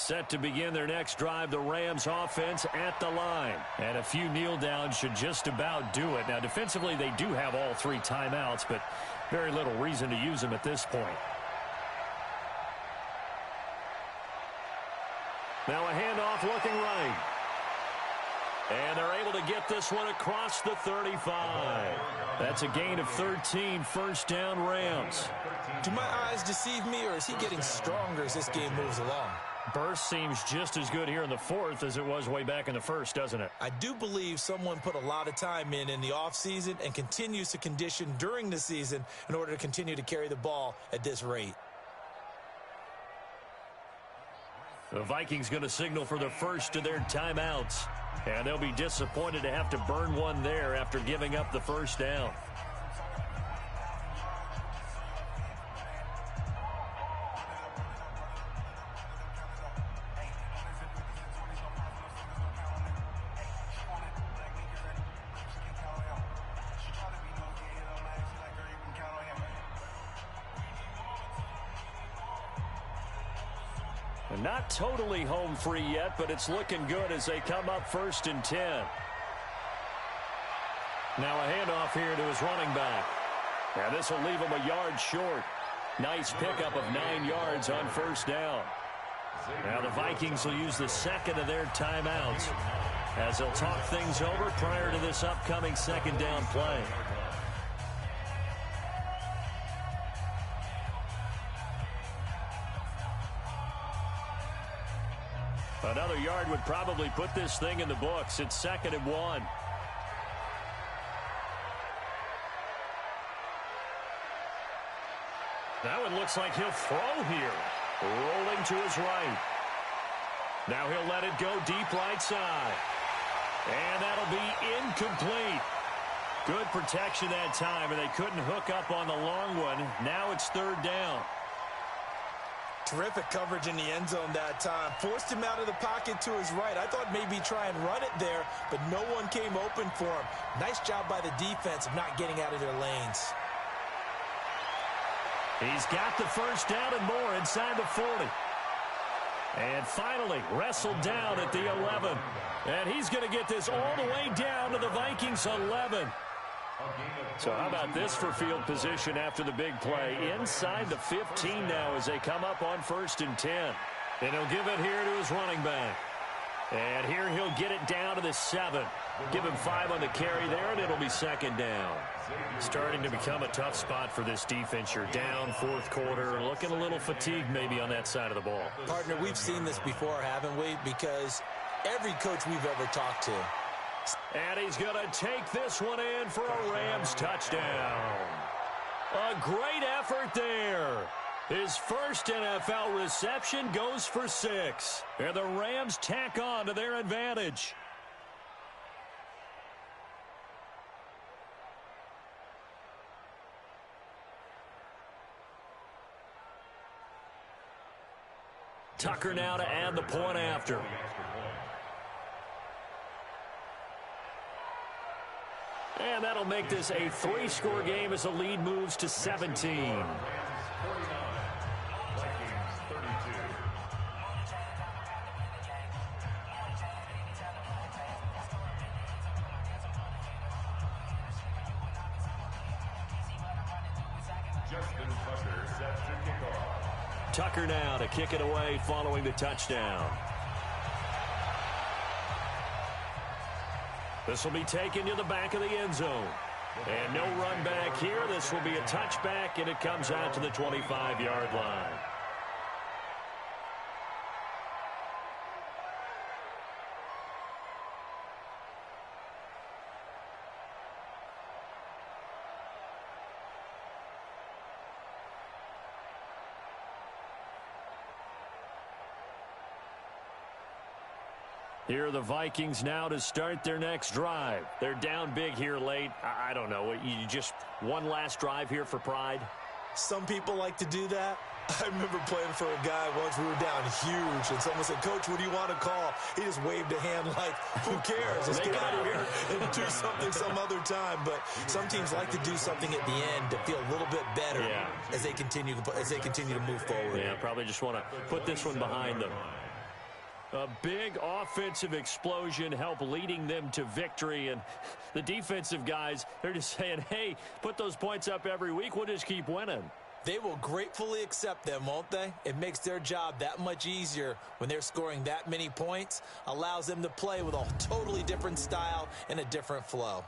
[SPEAKER 1] Set to begin their next drive, the Rams offense at the line. And a few kneel downs should just about do it. Now, defensively, they do have all 3 timeouts, but very little reason to use them at this point. Now a handoff looking right. And they're able to get this one across the 35. That's a gain of 13, first down Rams.
[SPEAKER 2] Do my eyes deceive me, or is he getting stronger as this game moves along?
[SPEAKER 1] Burst seems just as good here in the 4th as it was way back in the 1st, doesn't it?
[SPEAKER 2] I do believe someone put a lot of time in the offseason and continues to condition during the season in order to continue to carry the ball at this rate.
[SPEAKER 1] The Vikings going to signal for the first of their timeouts. And they'll be disappointed to have to burn one there after giving up the first down. Not totally home free yet, but it's looking good as they come up 1st and 10. Now a handoff here to his running back. Now this will leave him a yard short. Nice pickup of 9 yards on first down. Now the Vikings will use the second of their timeouts as they'll talk things over prior to this upcoming second down play. Another yard would probably put this thing in the books. It's 2nd and 1. That one looks like he'll throw here. Rolling to his right. Now he'll let it go deep right side. And that'll be incomplete. Good protection that time, and they couldn't hook up on the long one. Now it's 3rd down.
[SPEAKER 2] Terrific coverage in the end zone that time. Forced him out of the pocket to his right. I thought maybe try and run it there, but no one came open for him. Nice job by the defense of not getting out of their lanes.
[SPEAKER 1] He's got the first down and more inside the 40. And finally wrestled down at the 11. And he's going to get this all the way down to the Vikings 11. So how about this for field position after the big play? Inside the 15 now as they come up on 1st and 10. And he'll give it here to his running back. And here he'll get it down to the 7. Give him 5 on the carry there, and it'll be 2nd down. Starting to become a tough spot for this defense. You're down 4th quarter, looking a little fatigued maybe on that side of the ball.
[SPEAKER 2] Partner, we've seen this before, haven't we? Because every coach we've ever talked to.
[SPEAKER 1] And he's going to take this one in for a Rams touchdown. A great effort there. His first NFL reception goes for 6. And the Rams tack on to their advantage. Tucker now to add the point after. And that'll make this a 3-score game as the lead moves to 17. Tucker now to kick it away following the touchdown. This will be taken to the back of the end zone. And no run back here. This will be a touchback, and it comes out to the 25-yard line. Here are the Vikings now to start their next drive. They're down big here late. I don't know. You just one last drive here for pride?
[SPEAKER 2] Some people like to do that. I remember playing for a guy once. We were down huge, and someone said, "Coach, what do you want to call?" He just waved a hand like, who cares? Let's get out of here and do something some other time. But some teams like to do something at the end to feel a little bit better as they continue to move forward.
[SPEAKER 1] Yeah, probably just want to put this one behind them. A big offensive explosion helped leading them to victory. And the defensive guys, they're just saying, hey, put those points up every week. We'll just keep winning.
[SPEAKER 2] They will gratefully accept them, won't they? It makes their job that much easier when they're scoring that many points. Allows them to play with a totally different style and a different flow.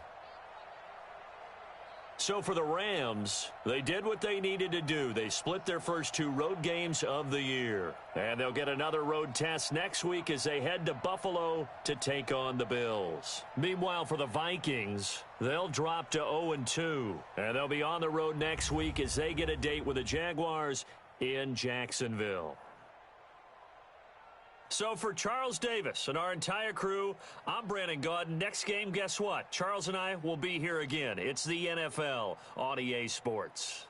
[SPEAKER 1] So for the Rams, they did what they needed to do. They split their first 2 road games of the year. And they'll get another road test next week as they head to Buffalo to take on the Bills. Meanwhile, for the Vikings, they'll drop to 0-2. And they'll be on the road next week as they get a date with the Jaguars in Jacksonville. So for Charles Davis and our entire crew, I'm Brandon Gaudin. Next game, guess what? Charles and I will be here again. It's the NFL on EA Sports.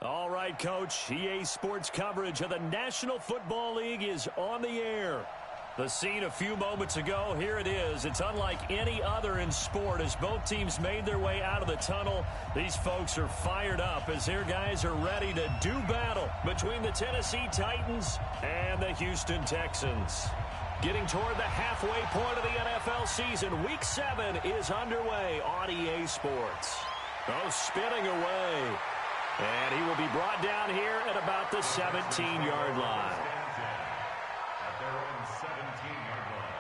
[SPEAKER 1] All right, Coach. EA Sports coverage of the National Football League is on the air. The scene a few moments ago, here it is. It's unlike any other in sport as both teams made their way out of the tunnel. These folks are fired up as their guys are ready to do battle between the Tennessee Titans and the Houston Texans. Getting toward the halfway point of the NFL season, Week 7 is underway on EA Sports. Oh, spinning away. And he will be brought down here at about the 17-yard line.
[SPEAKER 3] At their own 17-yard line.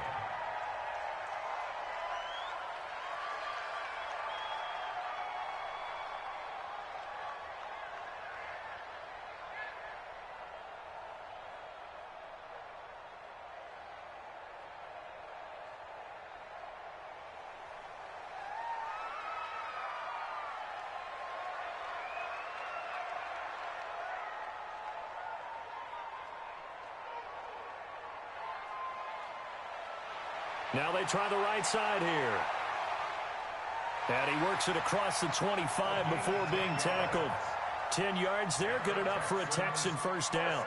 [SPEAKER 1] Now they try the right side here. And he works it across the 25 before being tackled. 10 yards there, good enough for a Texan first down.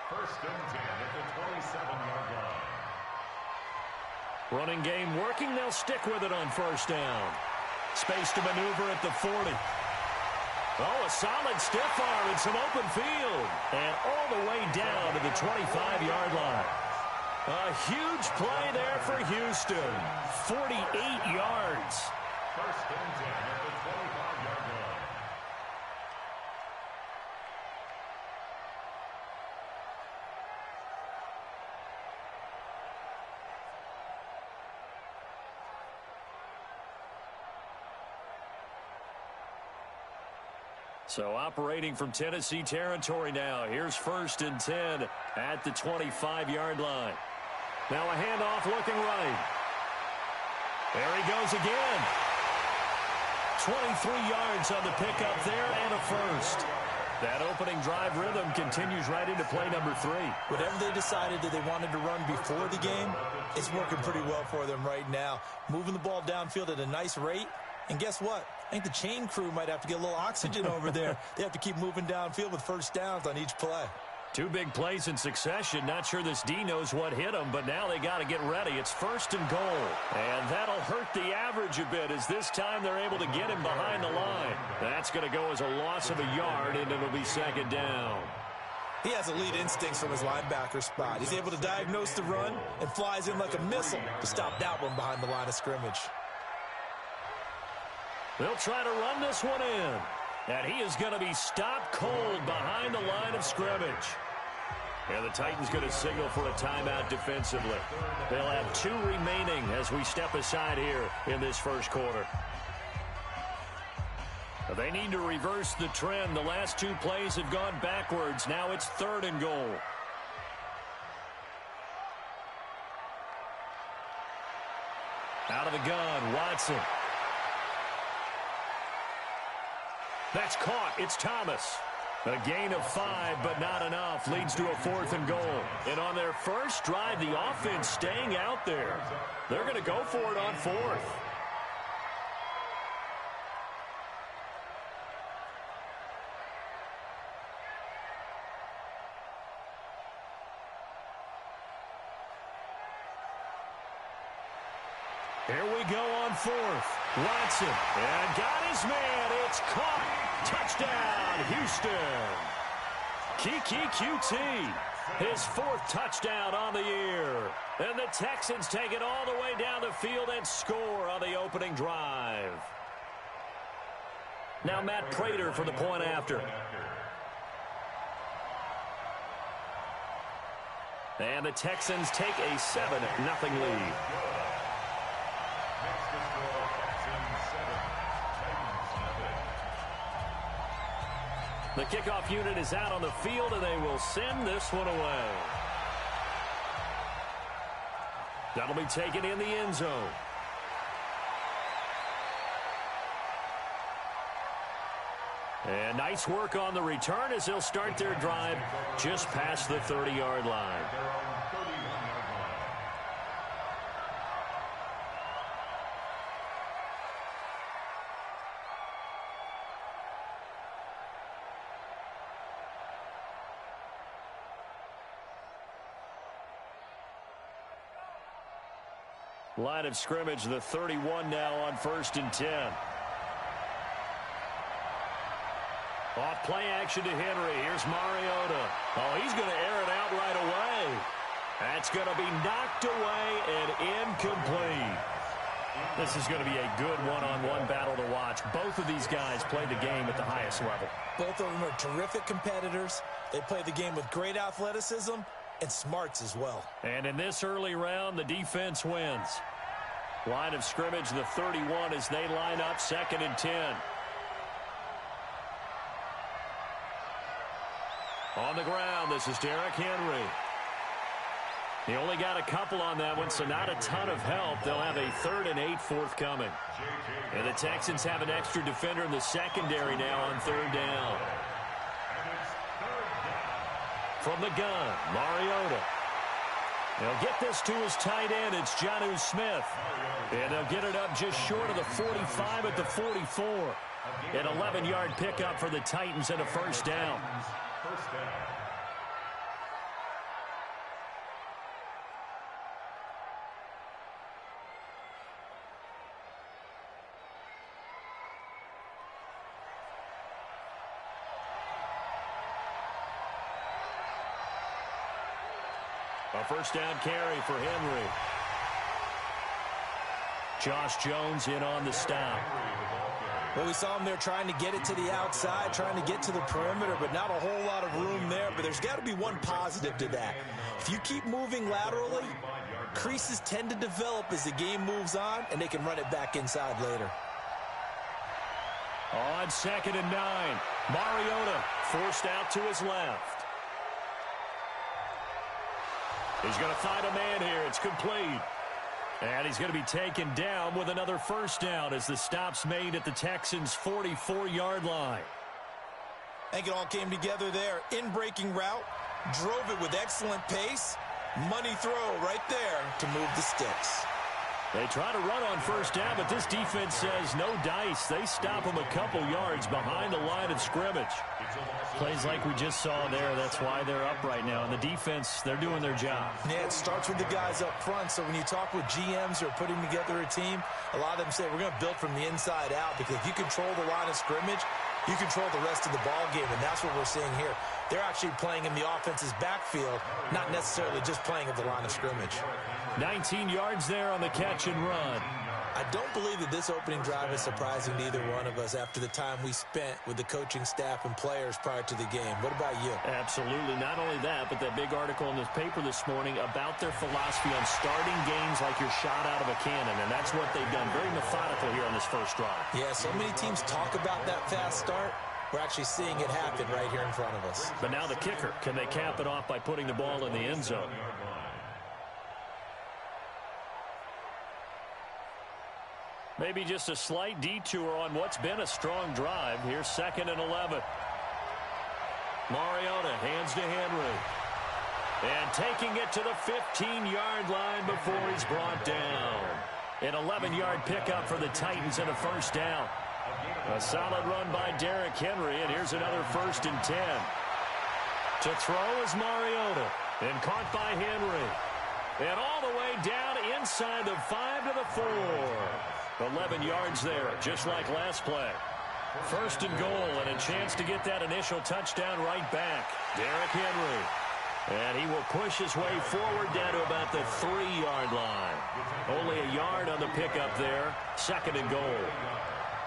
[SPEAKER 3] First and 10 at the 27-yard line.
[SPEAKER 1] Running game working, they'll stick with it on first down. Space to maneuver at the 40. Oh, a solid stiff arm and some open field. And all the way down to the 25-yard line. A huge play there for Houston. 48 yards.
[SPEAKER 3] First and 10 at the 25-yard line.
[SPEAKER 1] So operating from Tennessee territory now. Here's first and 10 at the 25-yard line. Now a handoff looking right. There he goes again. 23 yards on the pickup there and a first. That opening drive rhythm continues right into play number 3.
[SPEAKER 2] Whatever they decided that they wanted to run before the game, it's working pretty well for them right now. Moving the ball downfield at a nice rate. And guess what? I think the chain crew might have to get a little oxygen over there. They have to keep moving downfield with first downs on each play.
[SPEAKER 1] 2 big plays in succession. Not sure this D knows what hit him, but now they got to get ready. It's first and goal. And that'll hurt the average a bit as this time they're able to get him behind the line. That's going to go as a loss of a yard, and it'll be second down.
[SPEAKER 2] He has elite instincts from his linebacker spot. He's able to diagnose the run and flies in like a missile to stop that one behind the line of scrimmage.
[SPEAKER 1] They'll try to run this one in. And he is going to be stopped cold behind the line of scrimmage. And the Titans going to signal for a timeout defensively. They'll have 2 remaining as we step aside here in this first quarter. They need to reverse the trend. The last 2 plays have gone backwards. Now it's third and goal. Out of the gun, Watson. That's caught. It's Thomas. A gain of 5, but not enough. Leads to a 4th and goal. And on their first drive, the offense staying out there. They're going to go for it on 4th. Here we go on 4th. Watson. And got his man. It's caught. Touchdown, Houston. Kiki QT. His 4th touchdown on the year. And the Texans take it all the way down the field and score on the opening drive. Now Matt Prater for the point after. And the Texans take a 7-0 lead. The kickoff unit is out on the field, and they will send this one away. That'll be taken in the end zone. And nice work on the return as they'll start their drive just past the 30-yard line. Line of scrimmage, the 31 now on 1st and 10. Off play action to Henry. Here's Mariota. Oh, he's going to air it out right away. That's going to be knocked away and incomplete. This is going to be a good one-on-one battle to watch. Both of these guys play the game at the highest level.
[SPEAKER 2] Both of them are terrific competitors. They play the game with great athleticism and smarts as well.
[SPEAKER 1] And in this early round, the defense wins. Line of scrimmage, the 31 as they line up 2nd and 10. On the ground, this is Derrick Henry. He only got a couple on that one, so not a ton of help. They'll have a 3rd and 8 forthcoming. And the Texans have an extra defender in the secondary now on 3rd down. From the gun, Mariota. They'll get this to his tight end. It's Jonnu Smith. And they'll get it up just short of the 45 at the 44. An 11-yard pickup for the Titans and a 1st down. A 1st down carry for Henry. Josh Jones in on the stop.
[SPEAKER 2] Well, we saw him there trying to get it to the outside, trying to get to the perimeter, but not a whole lot of room there. But there's got to be one positive to that. If you keep moving laterally, creases tend to develop as the game moves on, and they can run it back inside later.
[SPEAKER 1] On 2nd and 9, Mariota forced out to his left. He's going to find a man here. It's complete. And he's going to be taken down with another 1st down as the stop's made at the Texans' 44-yard line.
[SPEAKER 2] I think it all came together there. In-breaking route, drove it with excellent pace. Money throw right there to move the sticks.
[SPEAKER 1] They try to run on 1st down, but this defense says no dice. They stop them a couple yards behind the line of scrimmage. Plays like we just saw there. That's why they're up right now. And the defense, they're doing their job.
[SPEAKER 2] Yeah, it starts with the guys up front. So when you talk with GMs who are putting together a team, a lot of them say we're going to build from the inside out, because if you control the line of scrimmage, you control the rest of the ball game, and that's what we're seeing here. They're actually playing in the offense's backfield, not necessarily just playing at the line of scrimmage.
[SPEAKER 1] 19 yards there on the catch and run.
[SPEAKER 2] I don't believe that this opening drive is surprising to either one of us after the time we spent with the coaching staff and players prior to the game. What about you?
[SPEAKER 1] Absolutely. Not only that, but that big article in the paper this morning about their philosophy on starting games like you're shot out of a cannon, and that's what they've done. Very methodical here on this first drive.
[SPEAKER 2] Yeah, so many teams talk about that fast start. We're actually seeing it happen right here in front of us.
[SPEAKER 1] But now the kicker. Can they cap it off by putting the ball in the end zone? Maybe just a slight detour on what's been a strong drive. Here's 2nd and 11. Mariota hands to Henry. And taking it to the 15-yard line before he's brought down. An 11-yard pickup for the Titans and a 1st down. A solid run by Derrick Henry, and here's another 1st and 10. To throw is Mariota. And caught by Henry. And all the way down inside the 5 to the 4. 11 yards there, just like last play. 1st and goal, and a chance to get that initial touchdown right back. Derrick Henry. And he will push his way forward down to about the 3-yard line. Only a yard on the pickup there. 2nd and goal.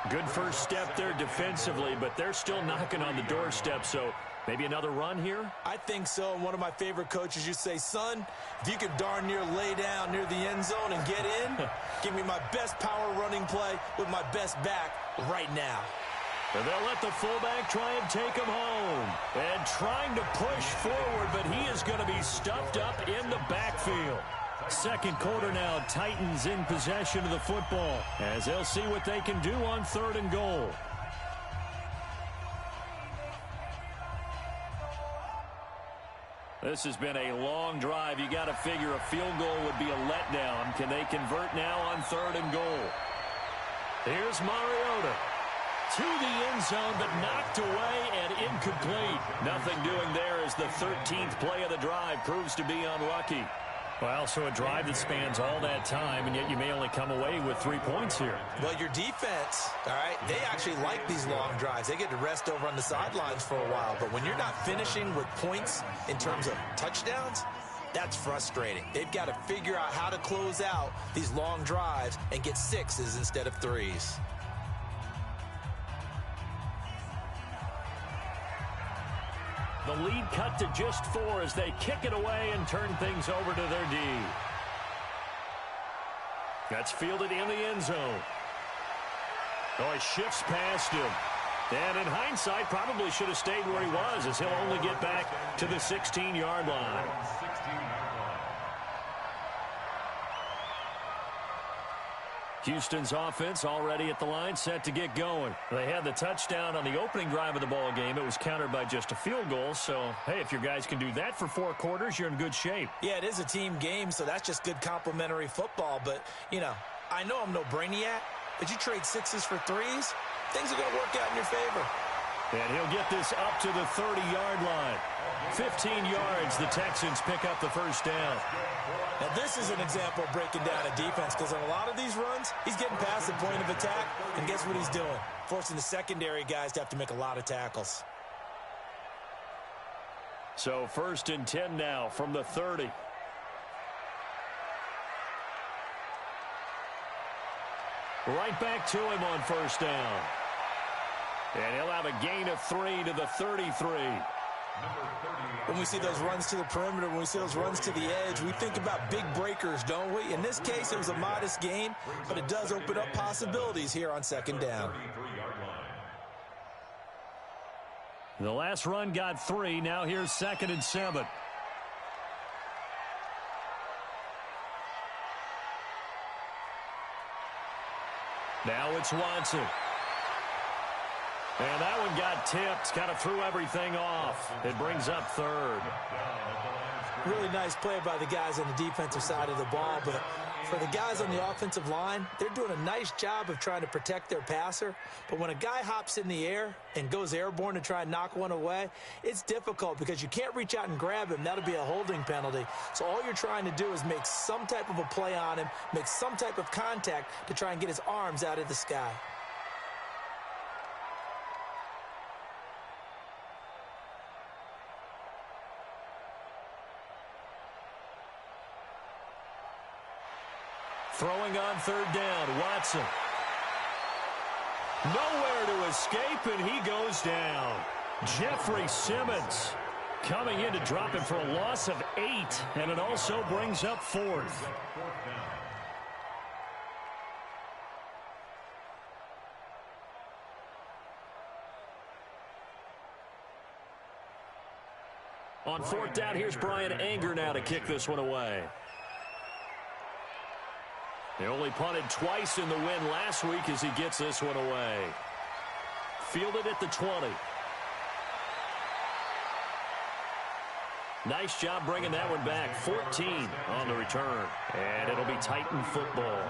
[SPEAKER 1] Good first step there defensively, but they're still knocking on the doorstep, so maybe another run here?
[SPEAKER 2] I think so. And one of my favorite coaches used to say, son, if you could darn near lay down near the end zone and get in, give me my best power running play with my best back right now.
[SPEAKER 1] And they'll let the fullback try and take him home. And trying to push forward, but he is going to be stuffed up in the backfield. 2nd quarter now, Titans in possession of the football as they'll see what they can do on 3rd and goal. This has been a long drive. You got to figure a field goal would be a letdown. Can they convert now on 3rd and goal? Here's Mariota. To the end zone, but knocked away and incomplete. Nothing doing there as the 13th play of the drive proves to be unlucky. Well, so a drive that spans all that time, and yet you may only come away with 3 points here.
[SPEAKER 2] Well, your defense, all right, they actually like these long drives. They get to rest over on the sidelines for a while. But when you're not finishing with points in terms of touchdowns, that's frustrating. They've got to figure out how to close out these long drives and get 6s instead of 3s.
[SPEAKER 1] The lead cut to just 4 as they kick it away and turn things over to their D. That's fielded in the end zone. Oh, he shifts past him. And in hindsight, probably should have stayed where he was, as he'll only get back to the 16-yard line. Houston's offense already at the line, set to get going. They had the touchdown on the opening drive of the ball game. It was countered by just a field goal. So, hey, if your guys can do that for 4 quarters, you're in good shape.
[SPEAKER 2] Yeah, it is a team game, so that's just good complementary football. But, you know, I know I'm no brainiac, but you trade 6s for 3s, things are going to work out in your favor.
[SPEAKER 1] And he'll get this up to the 30-yard line. 15 yards, the Texans pick up the first down.
[SPEAKER 2] Now, this is an example of breaking down a defense, because on a lot of these runs, he's getting past the point of attack, and guess what he's doing? Forcing the secondary guys to have to make a lot of tackles.
[SPEAKER 1] So 1st and 10 now from the 30. Right back to him on first down. And he'll have a gain of 3 to the 33.
[SPEAKER 2] When we see those runs to the perimeter, when we see those runs to the edge, we think about big breakers, don't we? In this case, it was a modest gain, but it does open up possibilities here on 2nd down.
[SPEAKER 1] The last run got 3. Now here's 2nd and 7. Now it's Watson. And that one got tipped, kind of threw everything off. It brings up 3rd.
[SPEAKER 2] Really nice play by the guys on the defensive side of the ball, but for the guys on the offensive line, they're doing a nice job of trying to protect their passer. But when a guy hops in the air and goes airborne to try and knock one away, it's difficult because you can't reach out and grab him. That'll be a holding penalty. So all you're trying to do is make some type of a play on him, make some type of contact to try and get his arms out of the sky.
[SPEAKER 1] Throwing on 3rd down, Watson. Nowhere to escape, and he goes down. Jeffrey Simmons coming in to drop him for a loss of 8, and it also brings up 4th. On 4th down, here's Brian Anger now to kick this one away. They only punted twice in the win last week as he gets this one away. Fielded at the 20. Nice job bringing that one back. 14 on the return. And it'll be Titan football.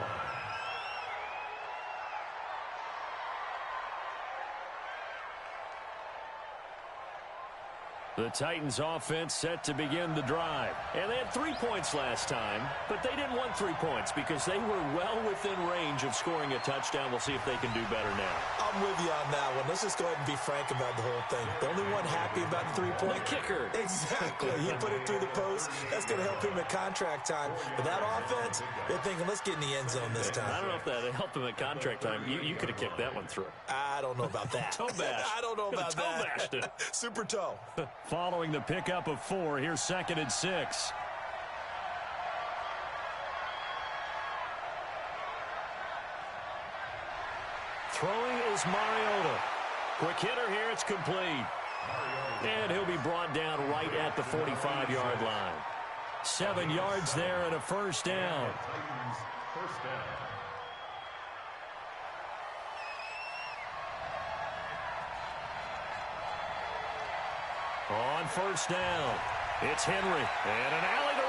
[SPEAKER 1] The Titans offense set to begin the drive. And they had 3 points last time, but they didn't want 3 points because they were well within range of scoring a touchdown. We'll see if they can do better now.
[SPEAKER 2] I'm with you on that one. Let's just go ahead and be frank about the whole thing. The only one happy about the 3-point
[SPEAKER 1] kicker.
[SPEAKER 2] Exactly. He put it through the post. That's going to help him at contract time. But that offense, they're thinking, let's get in the end zone this time.
[SPEAKER 1] I don't know if that helped him at contract time. You could have kicked that one through.
[SPEAKER 2] I don't know about that.
[SPEAKER 1] Toe bash.
[SPEAKER 2] I don't know about that.
[SPEAKER 1] Toe bashed it.
[SPEAKER 2] Super toe.
[SPEAKER 1] Following the pickup of 4, here's 2nd and 6. Throwing is Mariota. Quick hitter here, it's complete. And he'll be brought down right at the 45-yard line. 7 yards there and a first down. On first down, it's Henry, and an alley to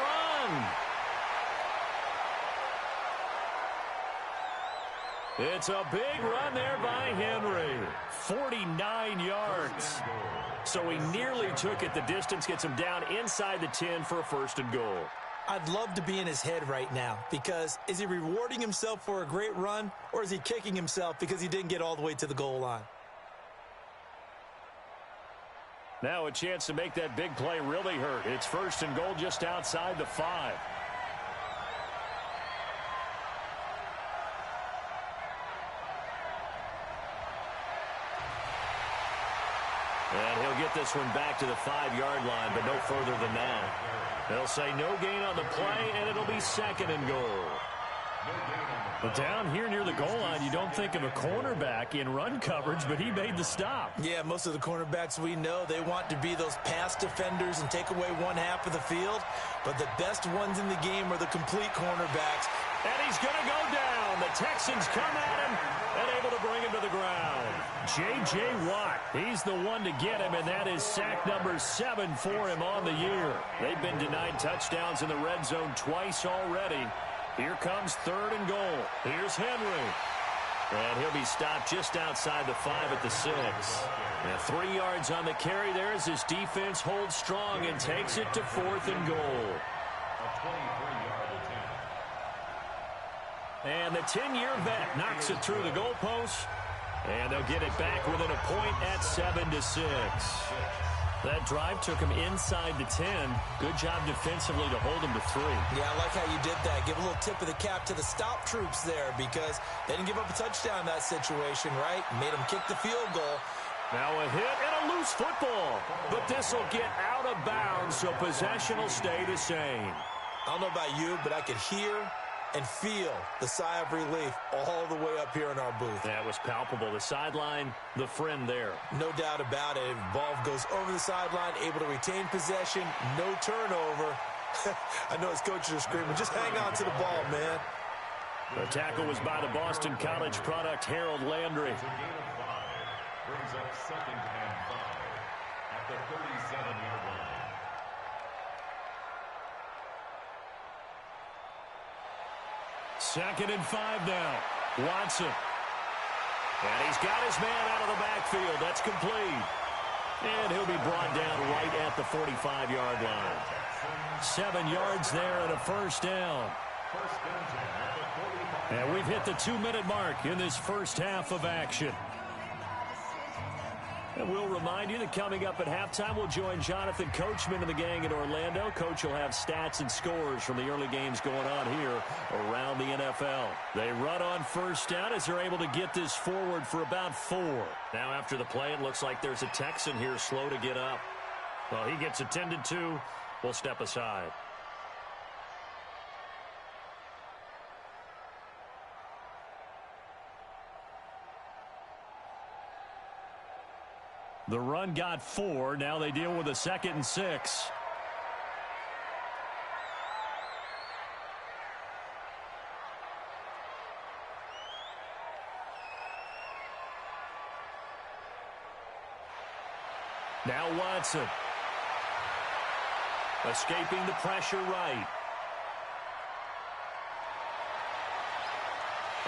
[SPEAKER 1] run. It's a big run there by Henry. 49 yards. So he nearly took it the distance, gets him down inside the 10 for a 1st and goal.
[SPEAKER 2] I'd love to be in his head right now, because is he rewarding himself for a great run, or is he kicking himself because he didn't get all the way to the goal line?
[SPEAKER 1] Now a chance to make that big play really hurt. It's 1st and goal just outside the 5. And he'll get this one back to the 5-yard line, but no further than that. They'll say no gain on the play, and it'll be 2nd and goal. But down here near the goal line, you don't think of a cornerback in run coverage, but he made the stop.
[SPEAKER 2] Yeah, most of the cornerbacks we know, they want to be those pass defenders and take away one half of the field. But the best ones in the game are the complete cornerbacks.
[SPEAKER 1] And he's going to go down. The Texans come at him and able to bring him to the ground. J.J. Watt, he's the one to get him, and that is sack number 7 for him on the year. They've been denied touchdowns in the red zone twice already. Here comes 3rd and goal. Here's Henry. And he'll be stopped just outside the 5 at the 6. And 3 yards on the carry there as his defense holds strong and takes it to 4th and goal.
[SPEAKER 3] A 23-yard attempt.
[SPEAKER 1] And the 10-year vet knocks it through the goalpost. And they'll get it back within a point at 7-6. That drive took him inside the 10. Good job defensively to hold him to 3.
[SPEAKER 2] Yeah, I like how you did that. Give a little tip of the cap to the stop troops there, because they didn't give up a touchdown in that situation, right? Made them kick the field goal.
[SPEAKER 1] Now a hit and a loose football. But this will get out of bounds, so possession will stay the same.
[SPEAKER 2] I don't know about you, but I could hear and feel the sigh of relief all the way up here in our booth.
[SPEAKER 1] That was palpable. The sideline, the friend there.
[SPEAKER 2] No doubt about it. Ball goes over the sideline, able to retain possession, no turnover. I know his coaches are screaming, just hang on to the ball, man.
[SPEAKER 1] The tackle was by the Boston College product, Harold Landry.
[SPEAKER 3] It's a gain of 5. Brings up 2nd and 5 at the 37-yard line.
[SPEAKER 1] 2nd and 5 now. Watson. And he's got his man out of the backfield. That's complete. And he'll be brought down right at the 45-yard line. 7 yards there and a 1st down. And we've hit the 2-minute mark in this first half of action. And we'll remind you that coming up at halftime, we'll join Jonathan Coachman and the gang in Orlando. Coach will have stats and scores from the early games going on here around the NFL. They run on 1st down as they're able to get this forward for about 4. Now after the play, it looks like there's a Texan here slow to get up. Well, he gets attended to. We'll step aside. The run got 4. Now they deal with a 2nd and 6. Now Watson. Escaping the pressure right.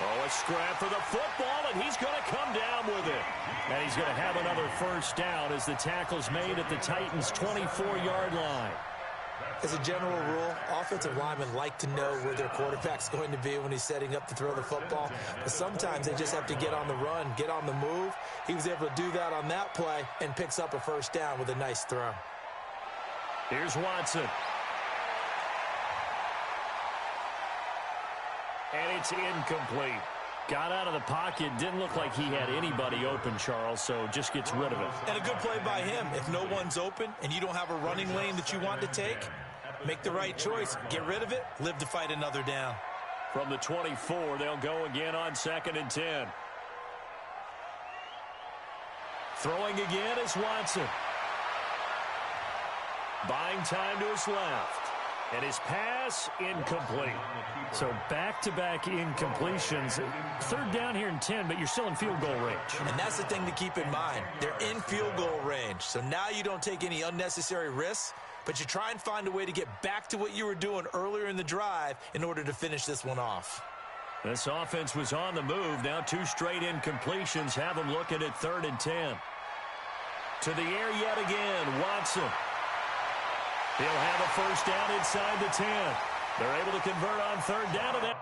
[SPEAKER 1] Oh, a scrap for the football, and he's going to come down with it. And he's going to have another 1st down as the tackle's made at the Titans' 24-yard line.
[SPEAKER 2] As a general rule, offensive linemen like to know where their quarterback's going to be when he's setting up to throw the football. But sometimes they just have to get on the run, get on the move. He was able to do that on that play and picks up a 1st down with a nice throw.
[SPEAKER 1] Here's Watson. And it's incomplete. Got out of the pocket. Didn't look like he had anybody open, Charles, so just gets rid of it.
[SPEAKER 2] And a good play by him. If no one's open and you don't have a running lane that you want to take, make the right choice. Get rid of it. Live to fight another down.
[SPEAKER 1] From the 24, they'll go again on 2nd and 10. Throwing again is Watson. Buying time to his left. And his pass, incomplete. So back-to-back incompletions. 3rd down here and 10, but you're still in field goal range.
[SPEAKER 2] And that's the thing to keep in mind. They're in field goal range. So now you don't take any unnecessary risks, but you try and find a way to get back to what you were doing earlier in the drive in order to finish this one off.
[SPEAKER 1] This offense was on the move. Now 2 straight incompletions have them looking at 3rd and 10. To the air yet again, Watson. He'll have a 1st down inside the 10. They're able to convert on third down, and that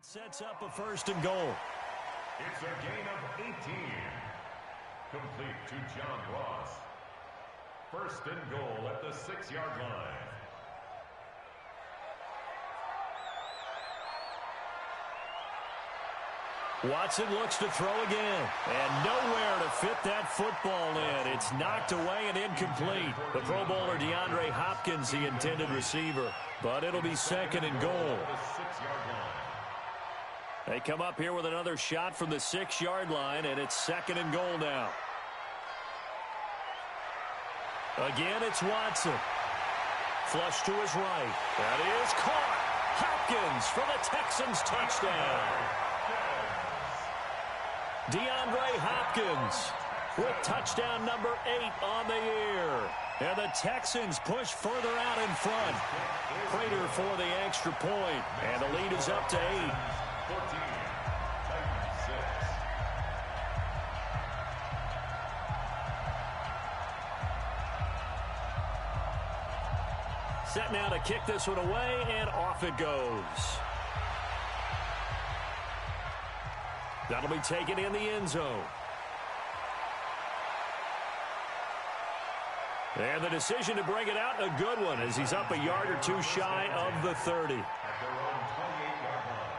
[SPEAKER 1] sets up a first and goal.
[SPEAKER 3] It's a gain of 18. Complete to John Ross. First and goal at the 6-yard line.
[SPEAKER 1] Watson looks to throw again, and nowhere to fit that football in. It's knocked away and incomplete. The Pro Bowler DeAndre Hopkins, the intended receiver, but it'll be second and goal. They come up here with another shot from the 6-yard line, and it's second and goal now. Again, it's Watson. Flush to his right. That is caught. Hopkins for the Texans touchdown. DeAndre Hopkins with touchdown number 8 on the year. And the Texans push further out in front. Prater for the extra point. And the lead is up to 8.
[SPEAKER 3] 14, Titans 6.
[SPEAKER 1] Set now to kick this one away, and off it goes. That'll be taken in the end zone. And the decision to bring it out, a good one, as he's up a yard or two shy of the 30.
[SPEAKER 3] At their own 28-yard line.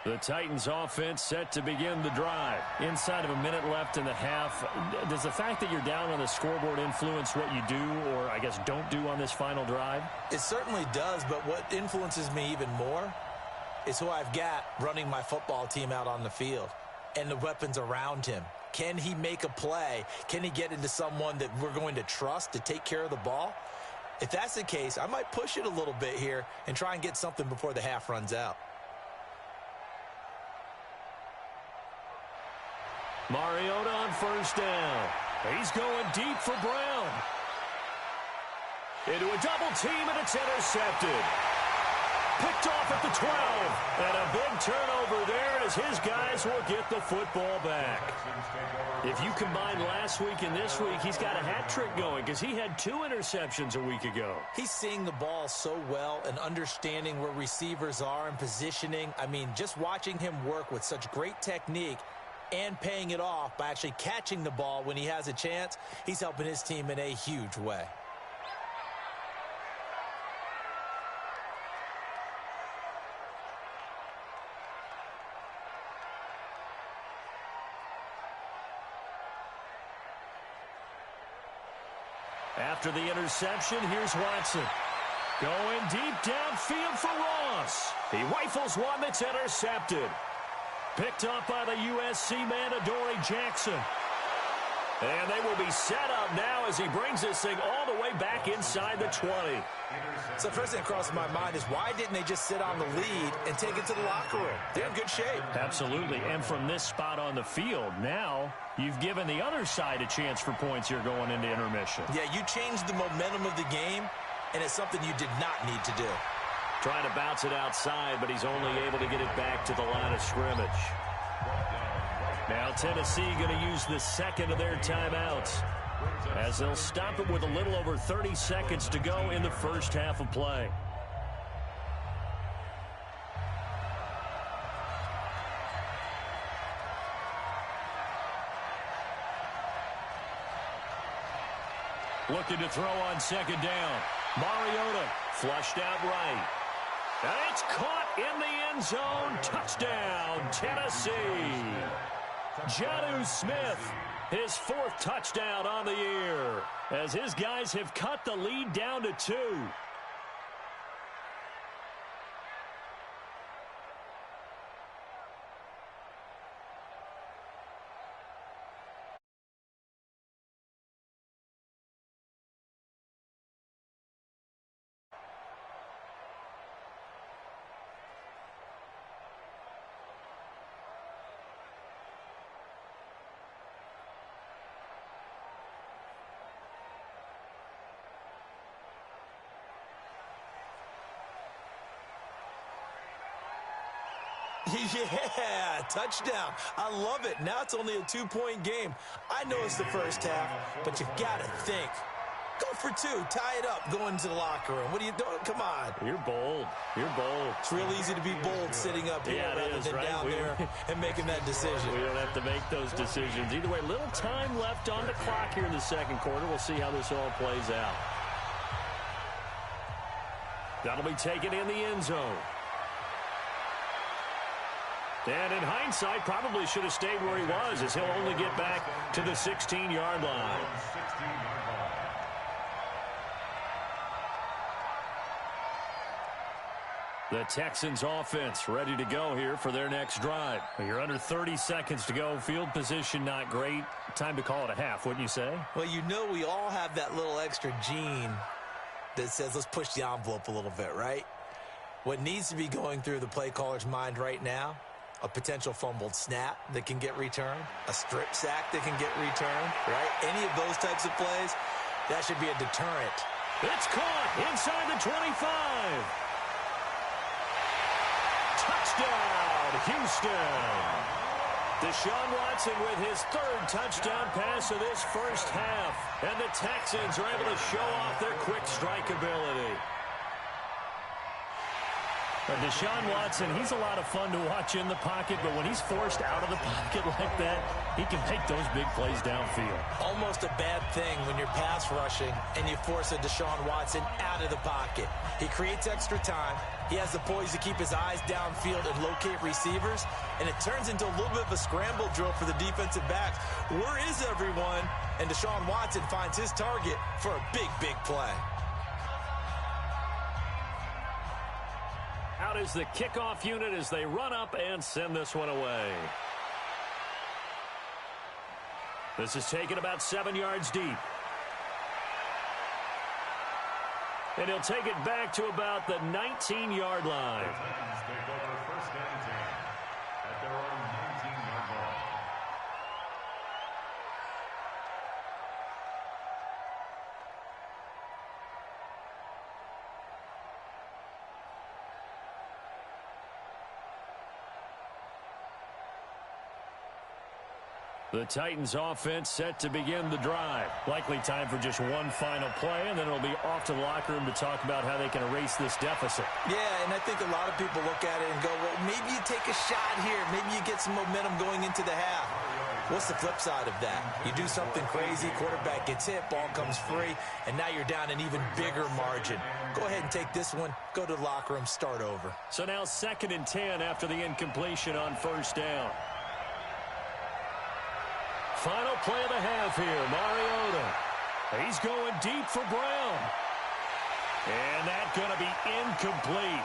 [SPEAKER 1] The Titans offense set to begin the drive. Inside of a minute left in the half. Does the fact that you're down on the scoreboard influence what you do, or I guess don't do on this final drive?
[SPEAKER 2] It certainly does, but what influences me even more is who I've got running my football team out on the field and the weapons around him. Can he make a play? Can he get into someone that we're going to trust to take care of the ball? If that's the case, I might push it a little bit here and try and get something before the half runs out.
[SPEAKER 1] Mariota on first down. He's going deep for Brown. Into a double team, and it's intercepted. Picked off at the 12. And a big turnover there as his guys will get the football back. If you combine last week and this week, he's got a hat trick going because he had 2 interceptions a week ago.
[SPEAKER 2] He's seeing the ball so well and understanding where receivers are and positioning. I mean, just watching him work with such great technique and paying it off by actually catching the ball when he has a chance, he's helping his team in a huge way.
[SPEAKER 1] After the interception, here's Watson. Going deep downfield for Ross. He rifles one that's intercepted. Picked up by the USC man, Adoree Jackson. And they will be set up now as he brings this thing all the way back inside the 20.
[SPEAKER 2] So first thing that crosses my mind is why didn't they just sit on the lead and take it to the locker room? They're in good shape.
[SPEAKER 1] Absolutely. And from this spot on the field, now you've given the other side a chance for points here going into intermission.
[SPEAKER 2] Yeah, you changed the momentum of the game, and it's something you did not need to do.
[SPEAKER 1] Trying to bounce it outside, but he's only able to get it back to the line of scrimmage. Now Tennessee going to use the second of their timeouts as they'll stop it with a little over 30 seconds to go in the first half of play. Looking to throw on second down. Mariota flushed out right. And it's caught in the end zone. Touchdown, Tennessee. Jonnu Smith, his 4th touchdown on the year, as his guys have cut the lead down to 2.
[SPEAKER 2] Yeah, touchdown. I love it. Now it's only a 2-point game. I know it's the first half, but you got to think. Go for 2. Tie it up. Go into the locker room. What are you doing? Come on.
[SPEAKER 1] You're bold. You're bold.
[SPEAKER 2] It's real easy to be bold sitting up here rather than
[SPEAKER 1] right?
[SPEAKER 2] down there and making that decision.
[SPEAKER 1] We don't have to make those decisions. Either way, little time left on the clock here in the second quarter. We'll see how this all plays out. That'll be taken in the end zone. And in hindsight, probably should have stayed where he was, as he'll only get back to the 16-yard line. The Texans offense ready to go here for their next drive. You're under 30 seconds to go. Field position not great. Time to call it a half, wouldn't you say?
[SPEAKER 2] Well, you know we all have that little extra gene that says let's push the envelope a little bit, right? What needs to be going through the play caller's mind right now, a potential fumbled snap that can get returned, a strip sack that can get returned, right? Any of those types of plays, that should be a deterrent.
[SPEAKER 1] It's caught inside the 25. Touchdown, Houston. Deshaun Watson with his 3rd touchdown pass of this first half. And the Texans are able to show off their quick strike ability. Deshaun Watson, he's a lot of fun to watch in the pocket, but when he's forced out of the pocket like that, he can make those big plays downfield.
[SPEAKER 2] Almost a bad thing when you're pass rushing and you force a Deshaun Watson out of the pocket. He creates extra time. He has the poise to keep his eyes downfield and locate receivers, and it turns into a little bit of a scramble drill for the defensive backs. Where is everyone? And Deshaun Watson finds his target for a big, big play.
[SPEAKER 1] Out is the kickoff unit as they run up and send this one away. This is taken about 7 yards deep. And he'll take it back to about the 19-yard line.
[SPEAKER 3] The Titans take over 1st and 10 at their own 19-yard line.
[SPEAKER 1] The Titans offense set to begin the drive. Likely time for just one final play, and then it'll be off to the locker room to talk about how they can erase this deficit.
[SPEAKER 2] Yeah, and I think a lot of people look at it and go, well, maybe you take a shot here. Maybe you get some momentum going into the half. What's the flip side of that? You do something crazy, quarterback gets hit, ball comes free, and now you're down an even bigger margin. Go ahead and take this one, go to the locker room, start over.
[SPEAKER 1] So now 2nd and 10 after the incompletion on 1st down. Final play of the half here, Mariota. He's going deep for Brown. And that's going to be incomplete.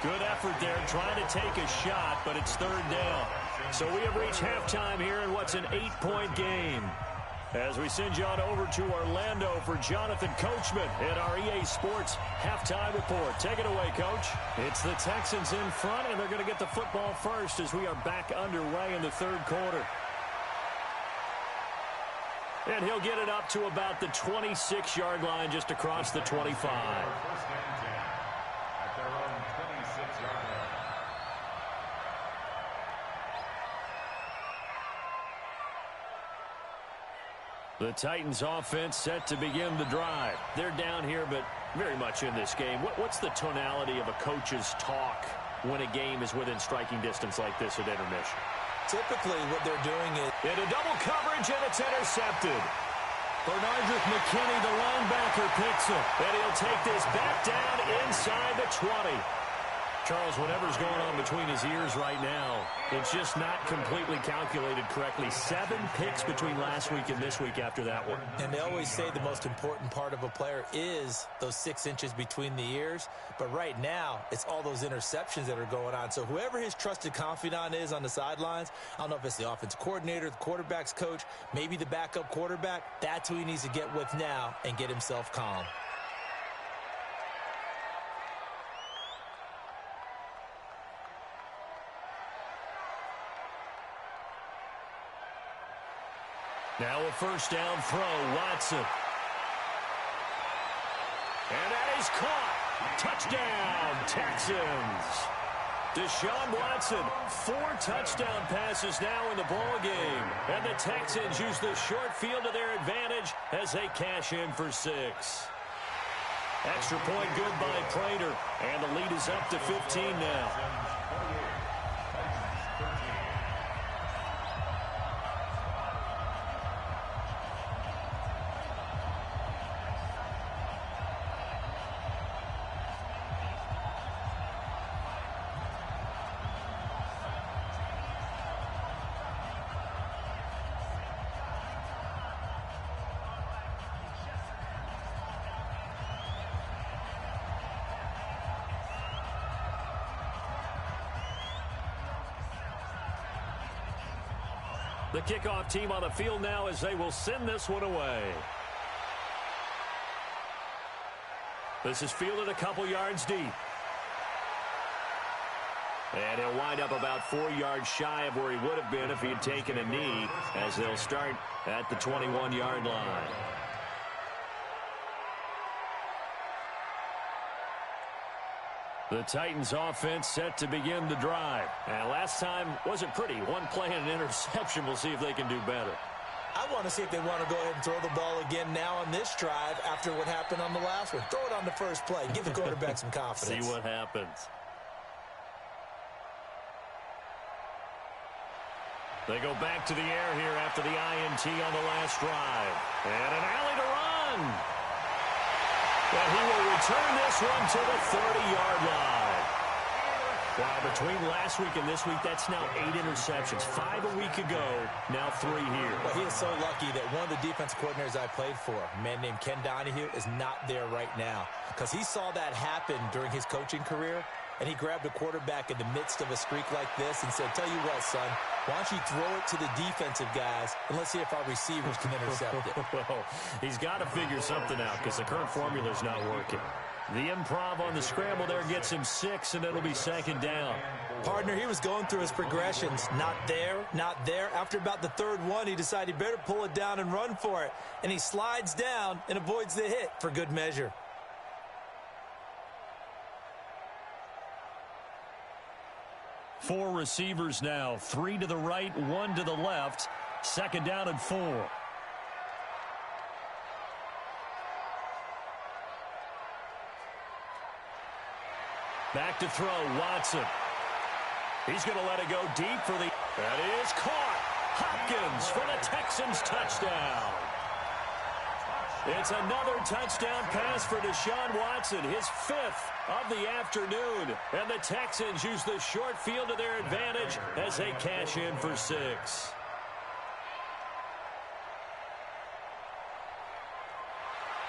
[SPEAKER 1] Good effort there trying to take a shot, but it's 3rd down. So we have reached halftime here in what's an 8-point game. As we send you on over to Orlando for Jonathan Coachman at our EA Sports halftime report. Take it away, Coach. It's the Texans in front, and they're going to get the football first as we are back underway in the 3rd quarter. And he'll get it up to about the 26-yard line just across the 25.
[SPEAKER 3] 1st and 10 at their own 26-yard line.
[SPEAKER 1] The Titans offense set to begin the drive. They're down here, but very much in this game. What's the tonality of a coach's talk when a game is within striking distance like this at intermission?
[SPEAKER 2] Typically, what they're doing is...
[SPEAKER 1] Into double coverage, and it's intercepted. Bernardrick McKinney, the linebacker, picks it. And he'll take this back down inside the 20. Charles, whatever's going on between his ears right now, it's just not completely calculated correctly. 7 picks between last week and this week after that one.
[SPEAKER 2] And they always say the most important part of a player is those 6 inches between the ears. But right now, it's all those interceptions that are going on. So whoever his trusted confidant is on the sidelines, I don't know if it's the offensive coordinator, the quarterback's coach, maybe the backup quarterback, that's who he needs to get with now and get himself calm.
[SPEAKER 1] Now a 1st down throw, Watson. And that is caught. Touchdown, Texans. Deshaun Watson, 4 touchdown passes now in the ball game. And the Texans use the short field to their advantage as they cash in for 6. Extra point good by Prater, and the lead is up to 15 now. The kickoff team on the field now as they will send this one away. This is fielded a couple yards deep. And he'll wind up about 4 yards shy of where he would have been if he had taken a knee, as they'll start at the 21-yard line. The Titans offense set to begin the drive. And last time wasn't pretty. One play and an interception. We'll see if they can do better.
[SPEAKER 2] I want to see if they want to go ahead and throw the ball again now on this drive after what happened on the last one. Throw it on the first play. Give the quarterback some confidence.
[SPEAKER 1] See what happens. They go back to the air here after the INT on the last drive. And an alley to run. And he will return this one to the 30-yard line. Wow, between last week and this week, that's now 8 interceptions. 5 a week ago, now 3 here.
[SPEAKER 2] Well, he is so lucky that one of the defense coordinators I played for, a man named Ken Donahue, is not there right now. Because he saw that happen during his coaching career, and he grabbed a quarterback in the midst of a streak like this and said, tell you what, son, why don't you throw it to the defensive guys, and let's see if our receivers can intercept it.
[SPEAKER 1] Well, he's got to figure something out because the current formula is not working. The improv on the scramble there gets him 6, and it'll be 2nd down.
[SPEAKER 2] Partner, he was going through his progressions. Not there, not there. After about the 3rd one, he decided he better pull it down and run for it. And he slides down and avoids the hit for good measure.
[SPEAKER 1] Four receivers now, 3 to the right, 1 to the left. 2nd down and 4. Back to throw, Watson. He's going to let it go deep for the... That is caught. Hopkins for the Texans touchdown. It's another touchdown pass for Deshaun Watson, his 5th of the afternoon. And the Texans use the short field to their advantage as they cash in for 6.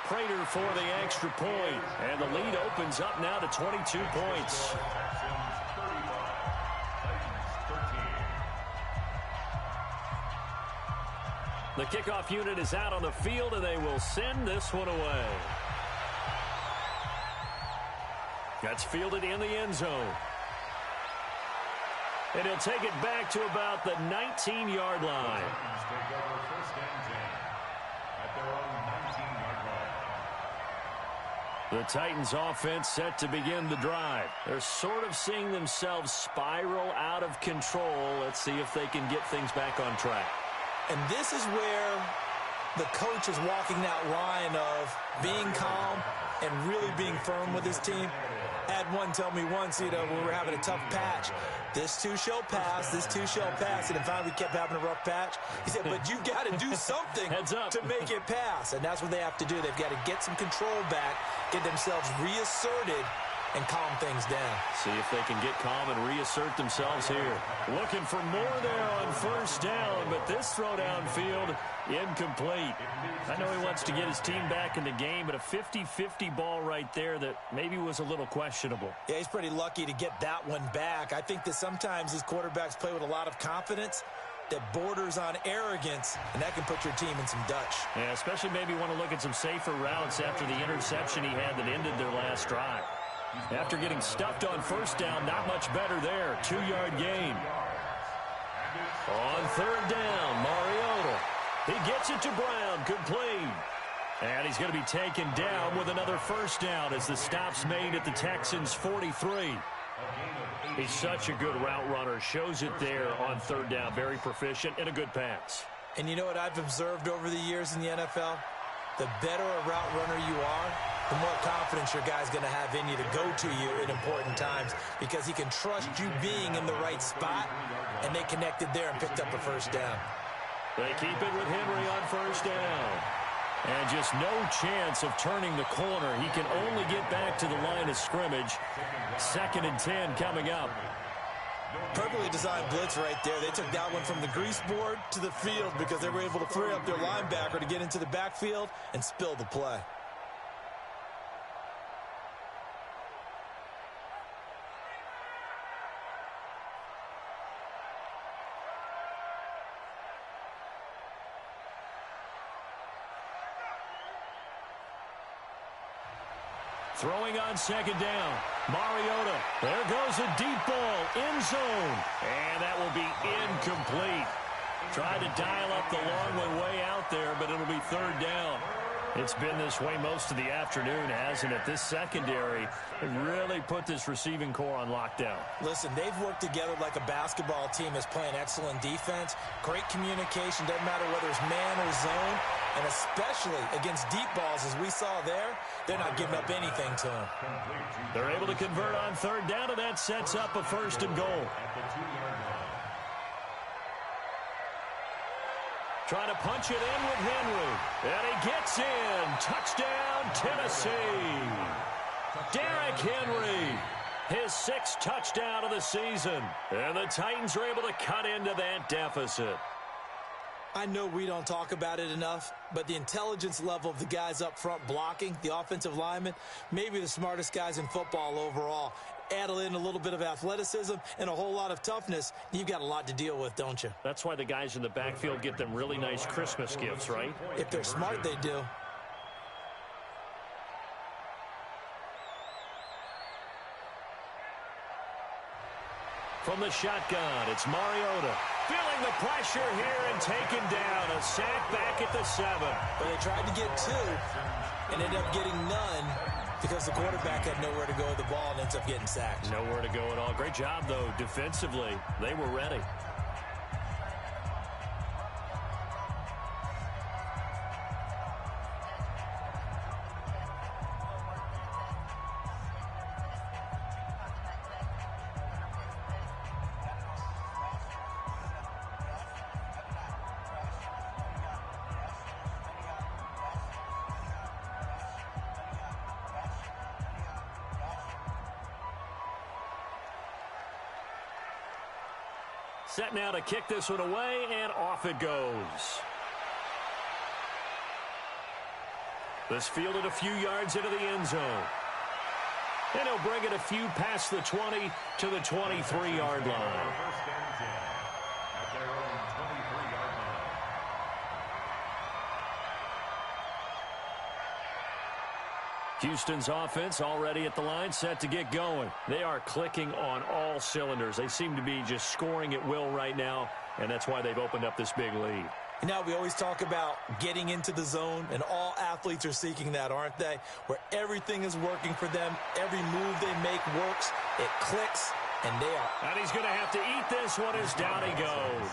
[SPEAKER 1] Prater for the extra point, and the lead opens up now to 22 points. The kickoff unit is out on the field, and they will send this one away. That's fielded in the end zone. And he'll take it back to about the 19-yard line. The Titans offense set to begin the drive. They're sort of seeing themselves spiral out of control. Let's see if they can get things back on track.
[SPEAKER 2] And this is where the coach is walking that line of being calm and really being firm with his team. I had one tell me once, when we were having a tough patch, this too shall pass, this too shall pass, and then finally we kept having a rough patch. He said, but you've got to do something to make it pass, and that's what they have to do. They've got to get some control back, get themselves reasserted, and calm things down.
[SPEAKER 1] See if they can get calm and reassert themselves here. Looking for more there on 1st down, but this throw downfield incomplete. I know he wants to get his team back in the game, but a 50-50 ball right there that maybe was a little questionable.
[SPEAKER 2] Yeah, he's pretty lucky to get that one back. I think that sometimes these quarterbacks play with a lot of confidence that borders on arrogance, and that can put your team in some Dutch.
[SPEAKER 1] Yeah, especially maybe want to look at some safer routes after the interception he had that ended their last drive. After getting stuffed on 1st down, not much better there. 2-yard gain. On 3rd down, Mariota. He gets it to Brown, complete. And he's going to be taken down with another 1st down as the stop's made at the Texans' 43. He's such a good route runner. Shows it there on third down. Very proficient and a good pass.
[SPEAKER 2] And you know what I've observed over the years in the NFL? The better a route runner you are, the more confidence your guy's going to have in you to go to you in important times because he can trust you being in the right spot, and they connected there and picked up a first down.
[SPEAKER 1] They keep it with Henry on first down. And just no chance of turning the corner. He can only get back to the line of scrimmage. 2nd and 10 coming up.
[SPEAKER 2] Perfectly designed blitz right there. They took that one from the grease board to the field because they were able to free up their linebacker to get into the backfield and spill the play.
[SPEAKER 1] Throwing on 2nd down. Mariota. There goes a deep ball. End zone. And that will be incomplete. Tried to dial up the long one way out there, but it'll be 3rd down. It's been this way most of the afternoon, hasn't it? This secondary really put this receiving core on lockdown.
[SPEAKER 2] Listen, they've worked together like a basketball team is playing excellent defense. Great communication. Doesn't matter whether it's man or zone. And especially against deep balls, as we saw there, they're not giving up anything to them.
[SPEAKER 1] They're able to convert on 3rd down, and that sets up a 1st and goal. Trying to punch it in with Henry. And he gets in. Touchdown, Tennessee. Derrick Henry. His 6th touchdown of the season. And the Titans are able to cut into that deficit.
[SPEAKER 2] I know we don't talk about it enough, but the intelligence level of the guys up front blocking, the offensive linemen, maybe the smartest guys in football overall. Add in a little bit of athleticism and a whole lot of toughness, you've got a lot to deal with, don't you?
[SPEAKER 1] That's why the guys in the backfield get them really nice Christmas gifts, right?
[SPEAKER 2] If they're smart, they do.
[SPEAKER 1] From the shotgun, it's Mariota. Feeling the pressure here and taken down. A sack back at the 7.
[SPEAKER 2] But they tried to get 2 and ended up getting none because the quarterback had nowhere to go with the ball and ends up getting sacked.
[SPEAKER 1] Nowhere to go at all. Great job, though, defensively. They were ready. Set now to kick this one away, and off it goes. This fielded a few yards into the end zone. And he'll bring it a few past the 20 to the 23-yard line. Houston's offense already at the line, set to get going. They are clicking on all cylinders. They seem to be just scoring at will right now, and that's why they've opened up this big lead.
[SPEAKER 2] You know, we always talk about getting into the zone, and all athletes are seeking that, aren't they? Where everything is working for them, every move they make works, it clicks, and they are.
[SPEAKER 1] And he's going to have to eat this one as down he goes.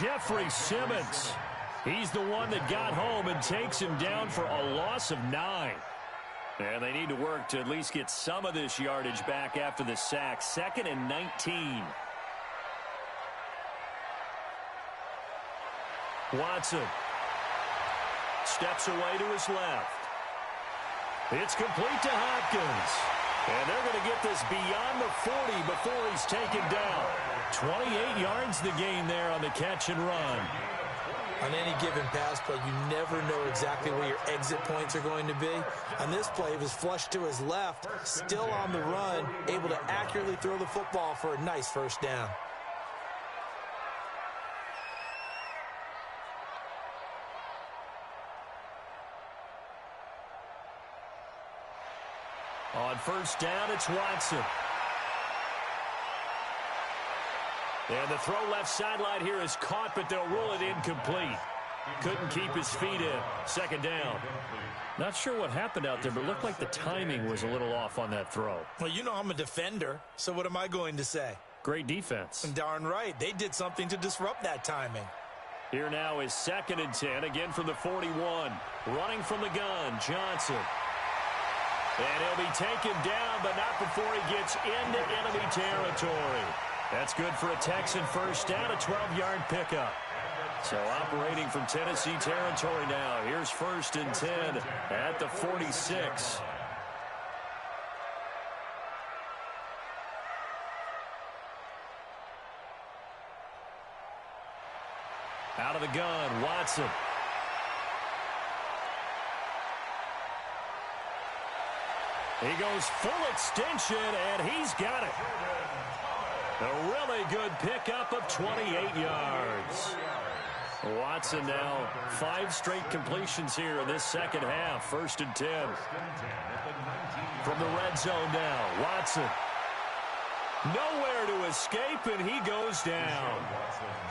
[SPEAKER 1] Jeffrey Simmons. He's the one that got home and takes him down for a loss of 9. And they need to work to at least get some of this yardage back after the sack. 2nd and 19. Watson steps away to his left. It's complete to Hopkins. And they're going to get this beyond the 40 before he's taken down. 28 yards the gain there on the catch and run.
[SPEAKER 2] On any given pass play, you never know exactly where your exit points are going to be. On this play, it was flushed to his left, still on the run, able to accurately throw the football for a nice first down.
[SPEAKER 1] On first down, it's Watson. And the throw left sideline here is caught, but they'll rule it incomplete. Couldn't keep his feet in. Second down. Not sure what happened out there, but it looked like the timing was a little off on that throw.
[SPEAKER 2] Well, you know I'm a defender, so what am I going to say?
[SPEAKER 1] Great defense.
[SPEAKER 2] Darn right. They did something to disrupt that timing.
[SPEAKER 1] Here now is 2nd and 10, again from the 41. Running from the gun, Johnson. And he'll be taken down, but not before he gets into enemy territory. That's good for a Texan first down, a 12-yard pickup. So operating from Tennessee territory now. Here's 1st and 10 at the 46. Out of the gun, Watson. He goes full extension, and he's got it. A really good pickup of 28 yards. Watson now 5 straight completions here in this second half. 1st and 10. From the red zone now, Watson. Nowhere to escape, and he goes down.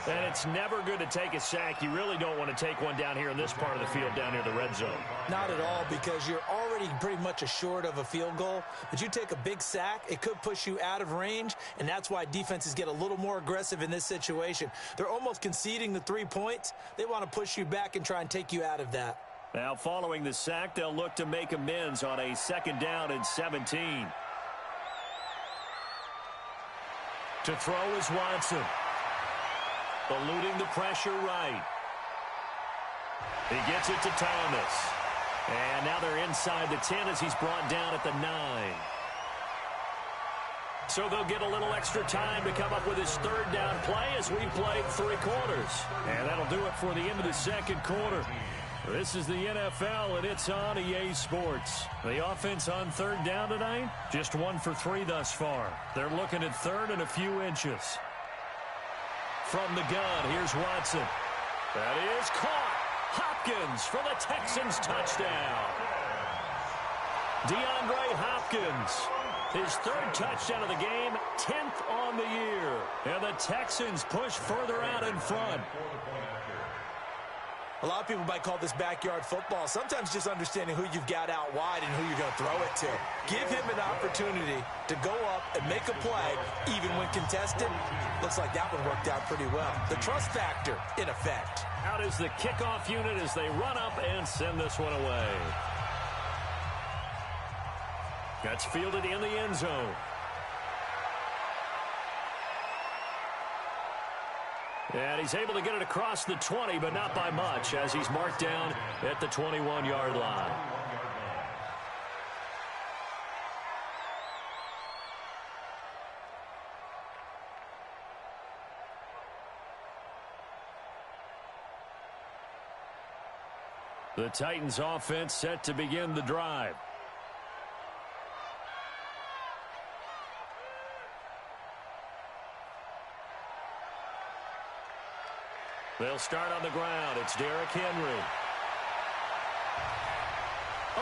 [SPEAKER 1] And it's never good to take a sack. You really don't want to take one down here in this part of the field, down near the red zone.
[SPEAKER 2] Not at all, because you're already pretty much assured of a field goal. But you take a big sack, it could push you out of range, and that's why defenses get a little more aggressive in this situation. They're almost conceding the 3 points. They want to push you back and try and take you out of that.
[SPEAKER 1] Now, following the sack, they'll look to make amends on a 2nd down and 17. To throw is Watson. Eluding the pressure right. He gets it to Thomas. And now they're inside the 10 as he's brought down at the 9. So they'll get a little extra time to come up with his 3rd down play as we played 3 quarters. And that'll do it for the end of the 2nd quarter. This is the NFL, and it's on EA Sports. The offense on 3rd down tonight, just 1 for 3 thus far. They're looking at 3rd and a few inches. From the gun, here's Watson. That is caught. Hopkins for the Texans touchdown. DeAndre Hopkins, his 3rd touchdown of the game, 10th on the year. And the Texans push further out in front.
[SPEAKER 2] A lot of people might call this backyard football. Sometimes just understanding who you've got out wide and who you're going to throw it to. Give him an opportunity to go up and make a play, even when contested. Looks like that one worked out pretty well. The trust factor, in effect.
[SPEAKER 1] Out is the kickoff unit as they run up and send this one away. That's fielded in the end zone. And he's able to get it across the 20, but not by much, as he's marked down at the 21-yard line. The Titans offense set to begin the drive. They'll start on the ground. It's Derrick Henry.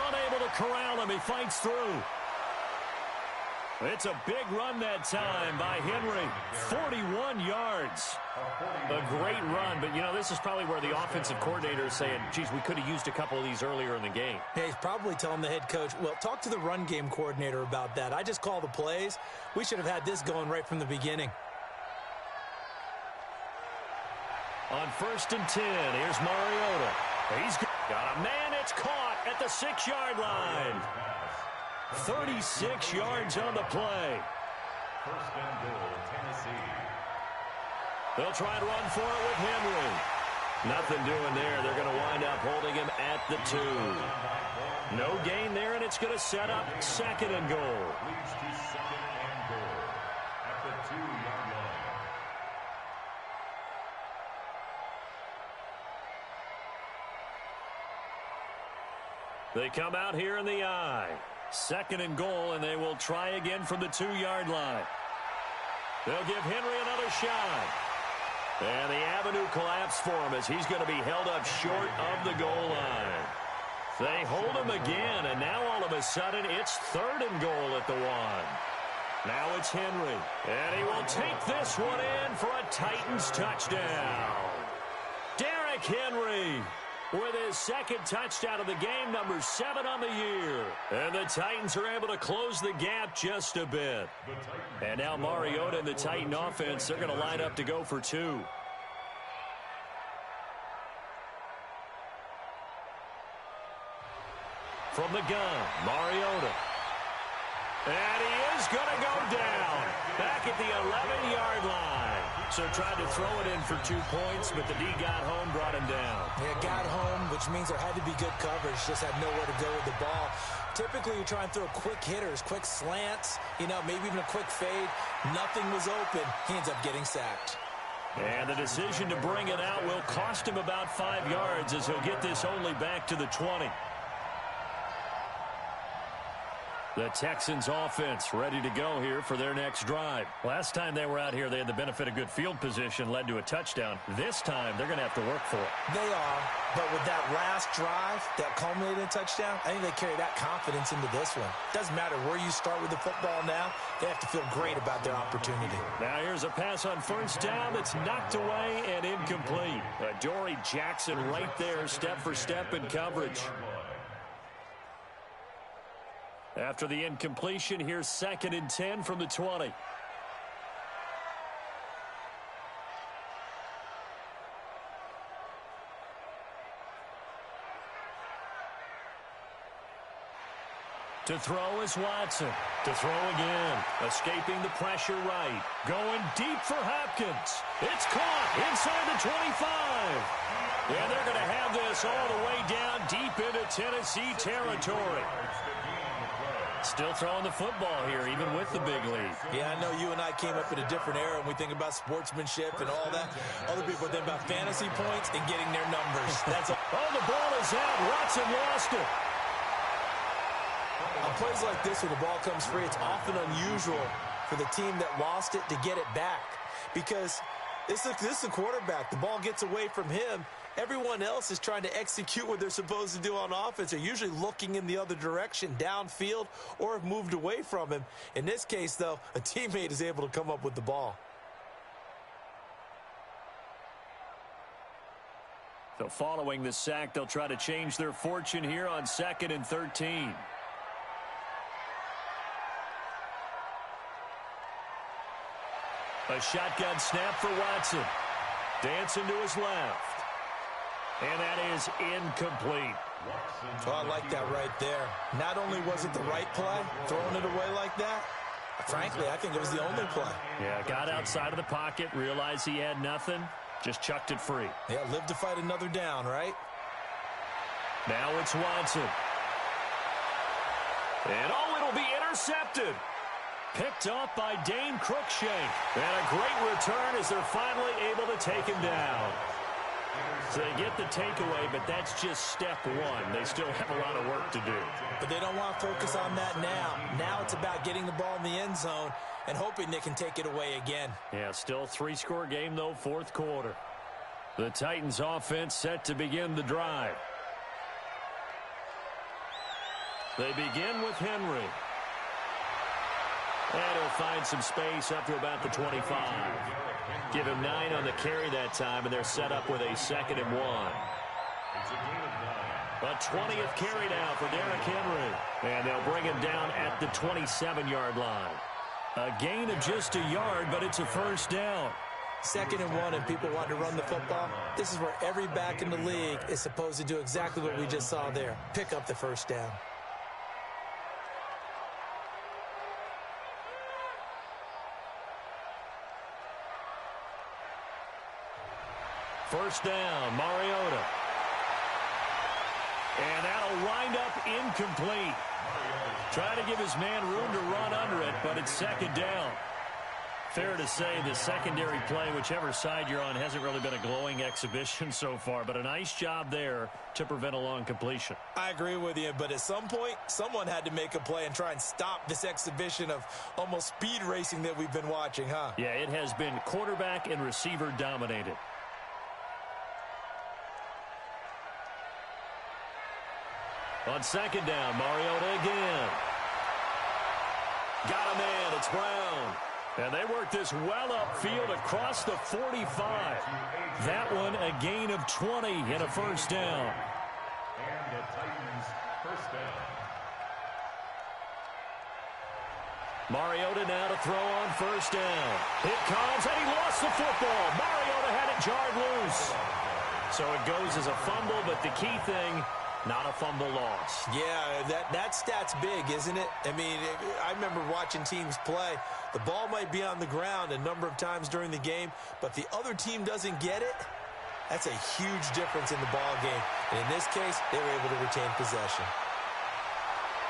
[SPEAKER 1] Unable to corral him. He fights through. It's a big run that time by Henry. 41 yards. A great run, but, you know, this is probably where the offensive coordinator is saying, geez, we could have used a couple of these earlier in the game.
[SPEAKER 2] Yeah, he's probably telling the head coach, well, talk to the run game coordinator about that. I just call the plays. We should have had this going right from the beginning.
[SPEAKER 1] On 1st and 10, here's Mariota. He's got a man. It's caught at the 6-yard line. 36 yards on the play.
[SPEAKER 3] 1st and goal, Tennessee.
[SPEAKER 1] They'll try and run for it with Henry. Nothing doing there. They're going to wind up holding him at the 2. No gain there, and it's going to set up 2nd and goal.
[SPEAKER 3] Leads to 2nd and goal at the 2-yard line.
[SPEAKER 1] They come out here in the I. 2nd and goal, and they will try again from the 2-yard line. They'll give Henry another shot. And the avenue collapsed for him as he's going to be held up short of the goal line. They hold him again, and now all of a sudden it's 3rd and goal at the 1. Now it's Henry, and he will take this one in for a Titans touchdown. Derrick Derrick Henry with his second touchdown of the game, number 7 on the year. And the Titans are able to close the gap just a bit. And now Mariota and the Titan offense, they're going to line up to go for 2. From the gun, Mariota. And he is going to go down back at the 11-yard line. So tried to throw it in for 2 points, but the D got home, brought him down.
[SPEAKER 2] Yeah, got home, which means there had to be good coverage. Just had nowhere to go with the ball. Typically, you try and throw quick hitters, quick slants, maybe even a quick fade. Nothing was open. He ends up getting sacked.
[SPEAKER 1] And the decision to bring it out will cost him about 5 yards as he'll get this only back to the 20. The Texans offense ready to go here for their next drive. Last time they were out here, they had the benefit of good field position, led to a touchdown. This time, they're going to have to work for it.
[SPEAKER 2] They are, but with that last drive, that culminated in a touchdown, I think they carry that confidence into this one. Doesn't matter where you start with the football now, they have to feel great about their opportunity.
[SPEAKER 1] Now here's a pass on first down that's knocked away and incomplete. Adoree Jackson right there, step for step in coverage. After the incompletion, here's 2nd and 10 from the 20. To throw is Watson. To throw again. Escaping the pressure right. Going deep for Hopkins. It's caught inside the 25. And they're going to have this all the way down deep into Tennessee territory. Still throwing the football here, even with the big lead.
[SPEAKER 2] Yeah, I know you and I came up in a different era when we think about sportsmanship and all that. Other people think about fantasy points and getting their numbers. That's all.
[SPEAKER 1] Oh, the ball is out. Watson lost it.
[SPEAKER 2] On plays like this, when the ball comes free, it's often unusual for the team that lost it to get it back. Because this is a quarterback. The ball gets away from him. Everyone else is trying to execute what they're supposed to do on offense. They're usually looking in the other direction, downfield, or have moved away from him. In this case, though, a teammate is able to come up with the ball.
[SPEAKER 1] So following the sack, they'll try to change their fortune here on 2nd and 13. A shotgun snap for Watson. Dancing to his left. And that is incomplete.
[SPEAKER 2] Oh, I like that right there. Not only was it the right play, throwing it away like that, frankly, I think it was the only play.
[SPEAKER 1] Yeah, got outside of the pocket, realized he had nothing, just chucked it free.
[SPEAKER 2] Yeah, live to fight another down, right?
[SPEAKER 1] Now it's Watson. And it'll be intercepted. Picked off by Dane Cruikshank. And a great return as they're finally able to take him down. So they get the takeaway, but that's just step one. They still have a lot of work to do.
[SPEAKER 2] But they don't want to focus on that now. Now it's about getting the ball in the end zone and hoping they can take it away again.
[SPEAKER 1] Yeah, still 3-score game, though, 4th quarter. The Titans offense set to begin the drive. They begin with Henry. And he'll find some space up to about the 25. Give him 9 on the carry that time, and they're set up with a 2nd and 1. A 20th carry now for Derrick Henry. And they'll bring him down at the 27-yard line. A gain of just a yard, but it's a first down.
[SPEAKER 2] 2nd and 1, and people want to run the football. This is where every back in the league is supposed to do exactly what we just saw there. Pick up the first down.
[SPEAKER 1] First down, Mariota. And that'll wind up incomplete. Trying to give his man room to run under it, but it's 2nd down. Fair to say the secondary play, whichever side you're on, hasn't really been a glowing exhibition so far, but a nice job there to prevent a long completion.
[SPEAKER 2] I agree with you, but at some point, someone had to make a play and try and stop this exhibition of almost speed racing that we've been watching, huh?
[SPEAKER 1] Yeah, it has been quarterback and receiver dominated. On 2nd down, Mariota again. Got a man, it's Brown. And they work this well upfield across the 45. That one a gain of 20 and a first down.
[SPEAKER 3] And the Titans first down.
[SPEAKER 1] Mariota now to throw on first down. It comes, and he lost the football. Mariota had it jarred loose. So it goes as a fumble, but the key thing, not a fumble loss.
[SPEAKER 2] Yeah, that stat's big, isn't it? I mean, I remember watching teams play. The ball might be on the ground a number of times during the game, but the other team doesn't get it. That's a huge difference in the ball game. And in this case, they were able to retain possession.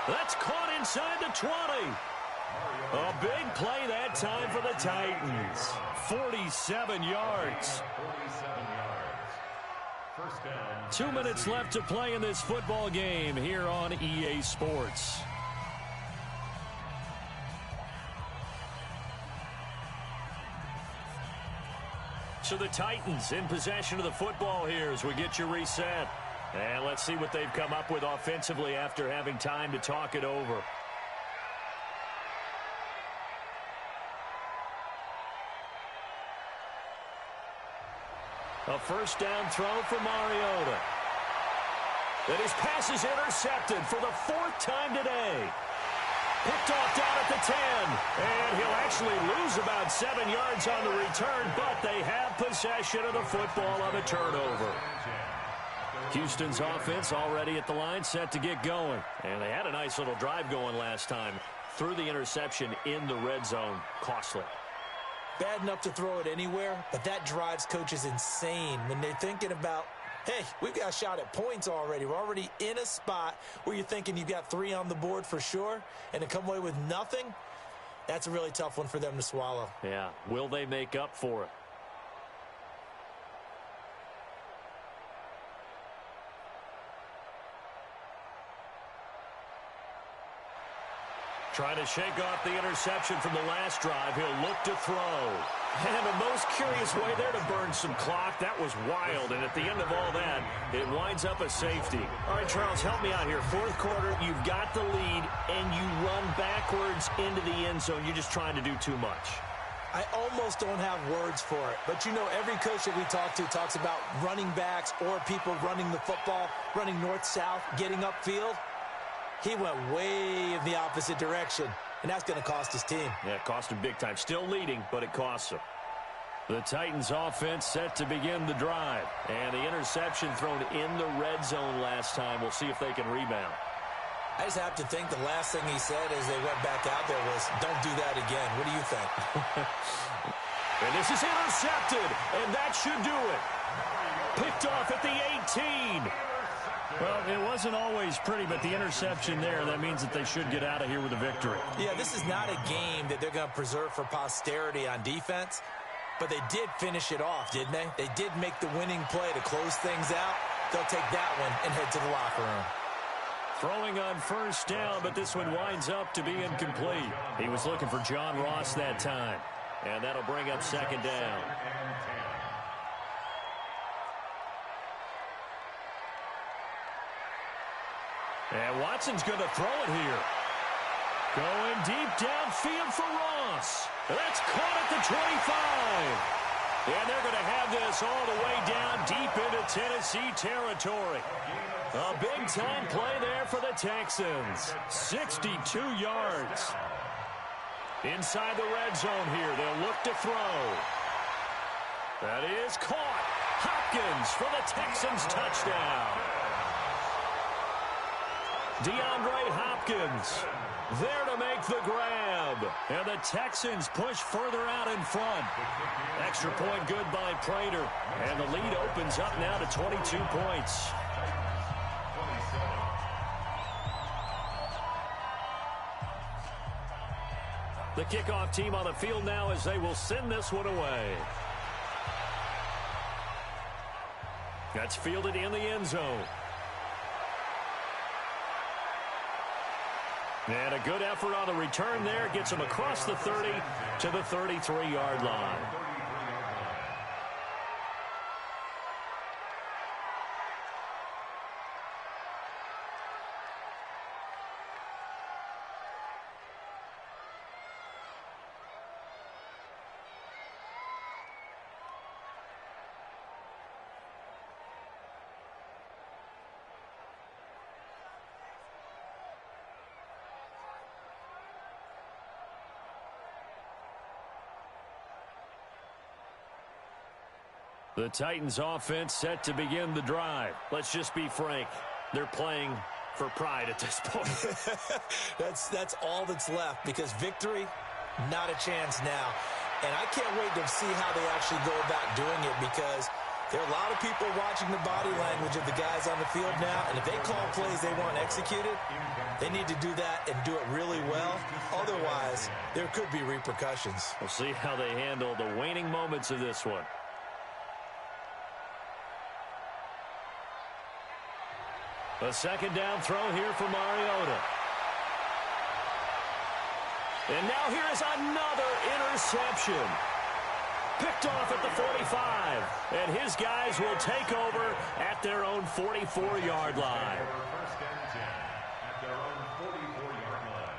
[SPEAKER 1] That's caught inside the 20. A big play that time for the Titans. 47 yards.
[SPEAKER 3] 47 yards. First down.
[SPEAKER 1] 2 minutes left to play in this football game here on EA Sports. So the Titans in possession of the football here as we get you reset. And let's see what they've come up with offensively after having time to talk it over. A first down throw for Mariota. And his pass is intercepted for the 4th time today. Picked off down at the 10. And he'll actually lose about 7 yards on the return, but they have possession of the football on the turnover. Houston's offense already at the line, set to get going. And they had a nice little drive going last time. Threw the interception in the red zone. Costly.
[SPEAKER 2] Bad enough to throw it anywhere, but that drives coaches insane when they're thinking about, hey, we've got a shot at points already. We're already in a spot where you're thinking you've got 3 on the board for sure, and to come away with nothing, that's a really tough one for them to swallow.
[SPEAKER 1] Yeah, will they make up for it? Trying to shake off the interception from the last drive. He'll look to throw. And the most curious way there to burn some clock. That was wild. And at the end of all that, it winds up a safety. All right, Charles, help me out here. 4th quarter, you've got the lead, and you run backwards into the end zone. You're just trying to do too much.
[SPEAKER 2] I almost don't have words for it. But, you know, every coach that we talk to talks about running backs or people running the football, running north-south, getting upfield. He went way in the opposite direction, and that's going to cost his team.
[SPEAKER 1] Yeah, it cost him big time. Still leading, but it costs him. The Titans offense set to begin the drive. And the interception thrown in the red zone last time. We'll see if they can rebound.
[SPEAKER 2] I just have to think the last thing he said as they went back out there was, don't do that again. What do you think?
[SPEAKER 1] And this is intercepted, and that should do it. Picked off at the 18. Well, it wasn't always pretty, but the interception there, that means that they should get out of here with a victory.
[SPEAKER 2] Yeah, this is not a game that they're going to preserve for posterity on defense, but they did finish it off, didn't they? They did make the winning play to close things out. They'll take that one and head to the locker room.
[SPEAKER 1] Throwing on first down, but this one winds up to be incomplete. He was looking for John Ross that time, and that'll bring up 2nd down. And Watson's going to throw it here. Going deep downfield for Ross. That's caught at the 25. And they're going to have this all the way down deep into Tennessee territory. A big-time play there for the Texans. 62 yards. Inside the red zone here, they'll look to throw. That is caught. Hopkins for the Texans touchdown. DeAndre Hopkins there to make the grab. And the Texans push further out in front. Extra point good by Prater. And the lead opens up now to 22 points. The kickoff team on the field now as they will send this one away. That's fielded in the end zone. And a good effort on the return there. Gets him across the 30 to the 33-yard line. The Titans offense set to begin the drive. Let's just be frank. They're playing for pride at this point.
[SPEAKER 2] That's all that's left, because victory, not a chance now. And I can't wait to see how they actually go about doing it, because there are a lot of people watching the body language of the guys on the field now, and if they call plays they want executed, they need to do that and do it really well. Otherwise, there could be repercussions.
[SPEAKER 1] We'll see how they handle the waning moments of this one. A second down throw here for Mariota. And now here is another interception. Picked off at the 45. And his guys will take over at their own 44-yard line.
[SPEAKER 3] First and 10 at their own 44-yard line.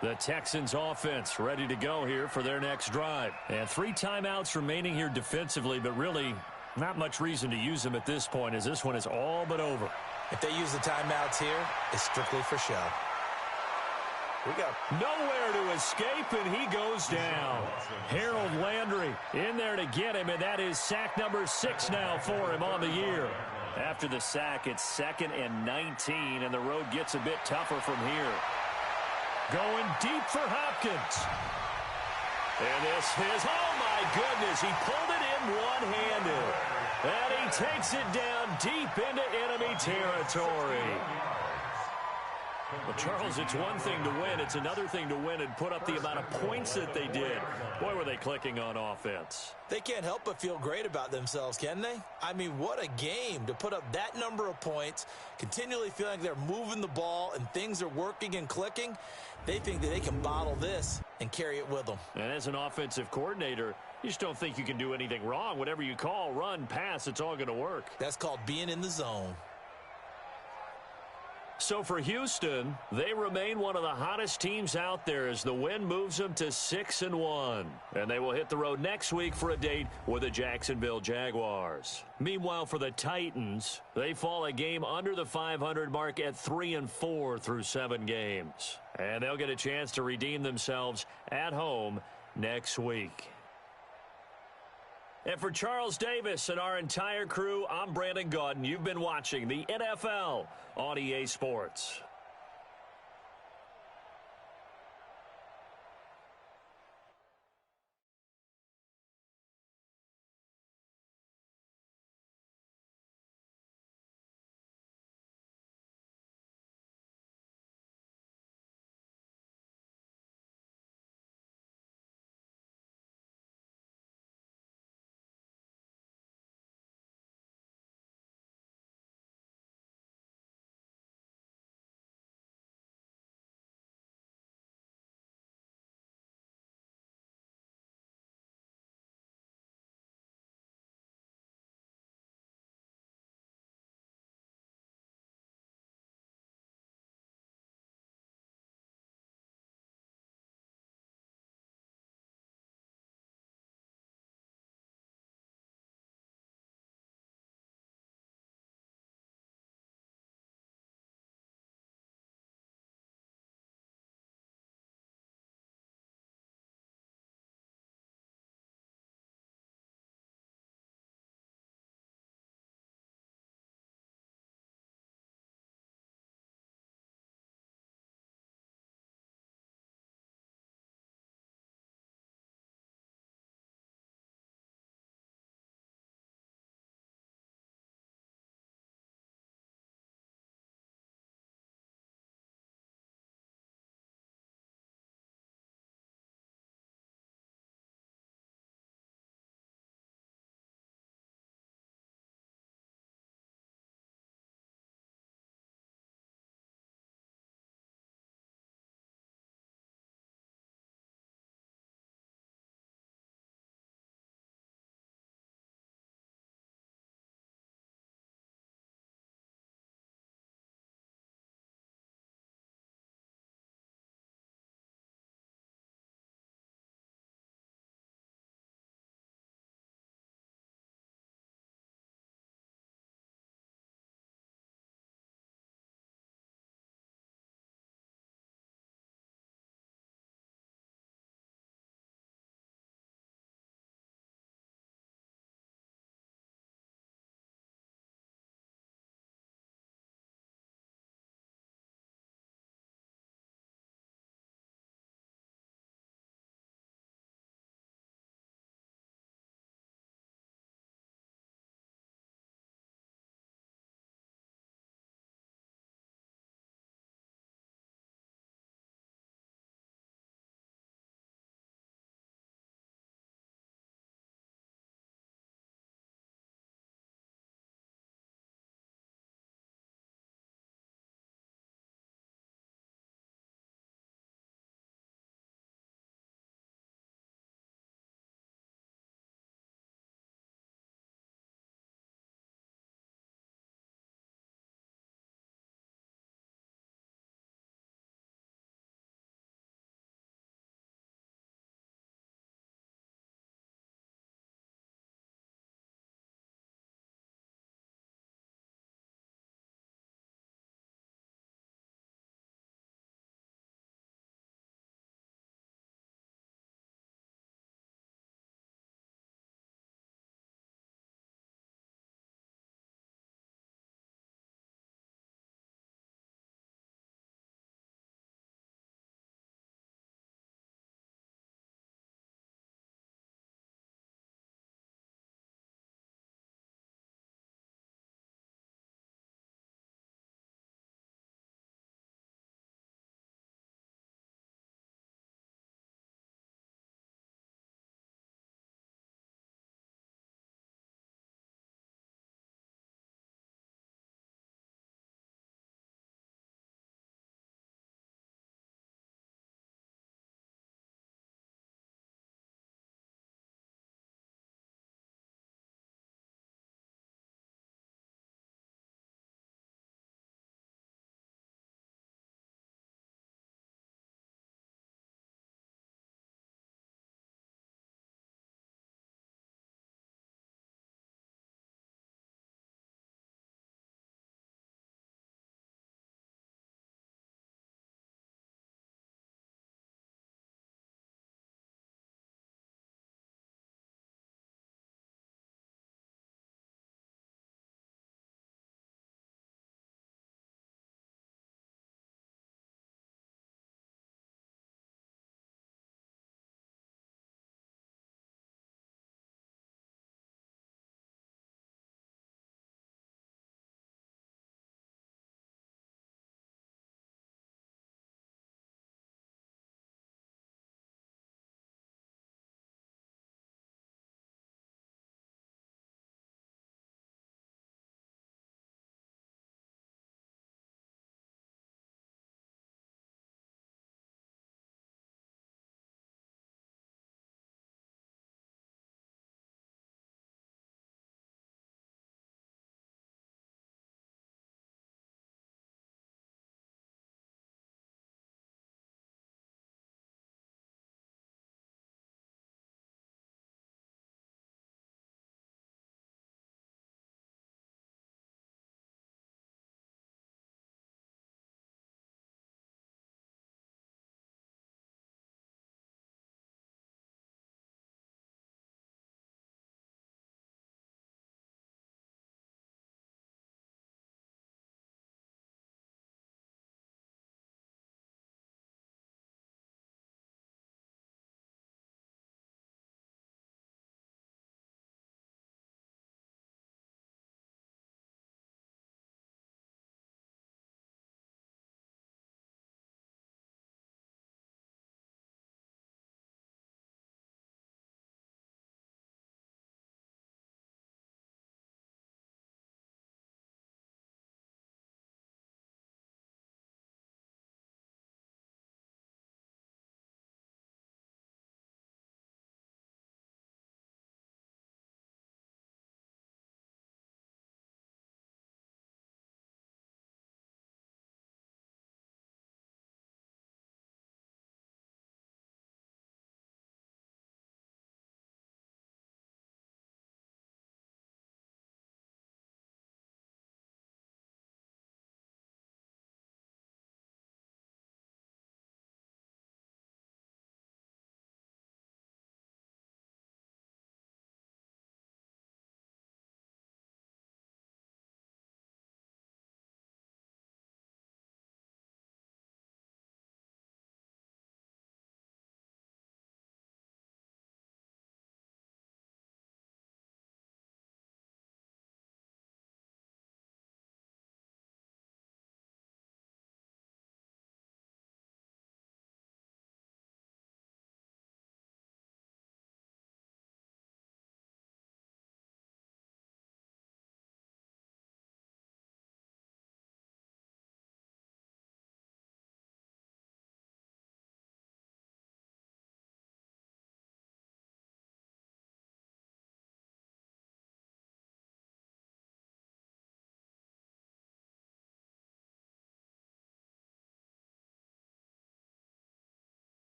[SPEAKER 1] The Texans offense ready to go here for their next drive. And 3 timeouts remaining here defensively, but really not much reason to use them at this point, as this one is all but over.
[SPEAKER 2] If they use the timeouts here, it's strictly for show. We got
[SPEAKER 1] nowhere to escape, and he goes down. Harold Landry in there to get him, and that is sack number 6 now for him on the year. After the sack, it's 2nd and 19, and the road gets a bit tougher from here. Going deep for Hopkins. And this is, oh my goodness, he pulled it in one-handed. And he takes it down deep into enemy territory. Well, Charles, it's one thing to win. It's another thing to win and put up the amount of points that they did. Boy, were they clicking on offense.
[SPEAKER 2] They can't help but feel great about themselves, can they? I mean, what a game to put up that number of points, continually feeling like they're moving the ball and things are working and clicking. They think that they can bottle this and carry it with them.
[SPEAKER 1] And as an offensive coordinator, you just don't think you can do anything wrong. Whatever you call, run, pass, it's all going to work.
[SPEAKER 2] That's called being in the zone.
[SPEAKER 1] So for Houston, they remain one of the hottest teams out there as the win moves them to 6-1. And they will hit the road next week for a date with the Jacksonville Jaguars. Meanwhile, for the Titans, they fall a game under the 500 mark at 3-4 through 7 games. And they'll get a chance to redeem themselves at home next week. And for Charles Davis and our entire crew, I'm Brandon Gaudin. You've been watching the NFL on EA Sports.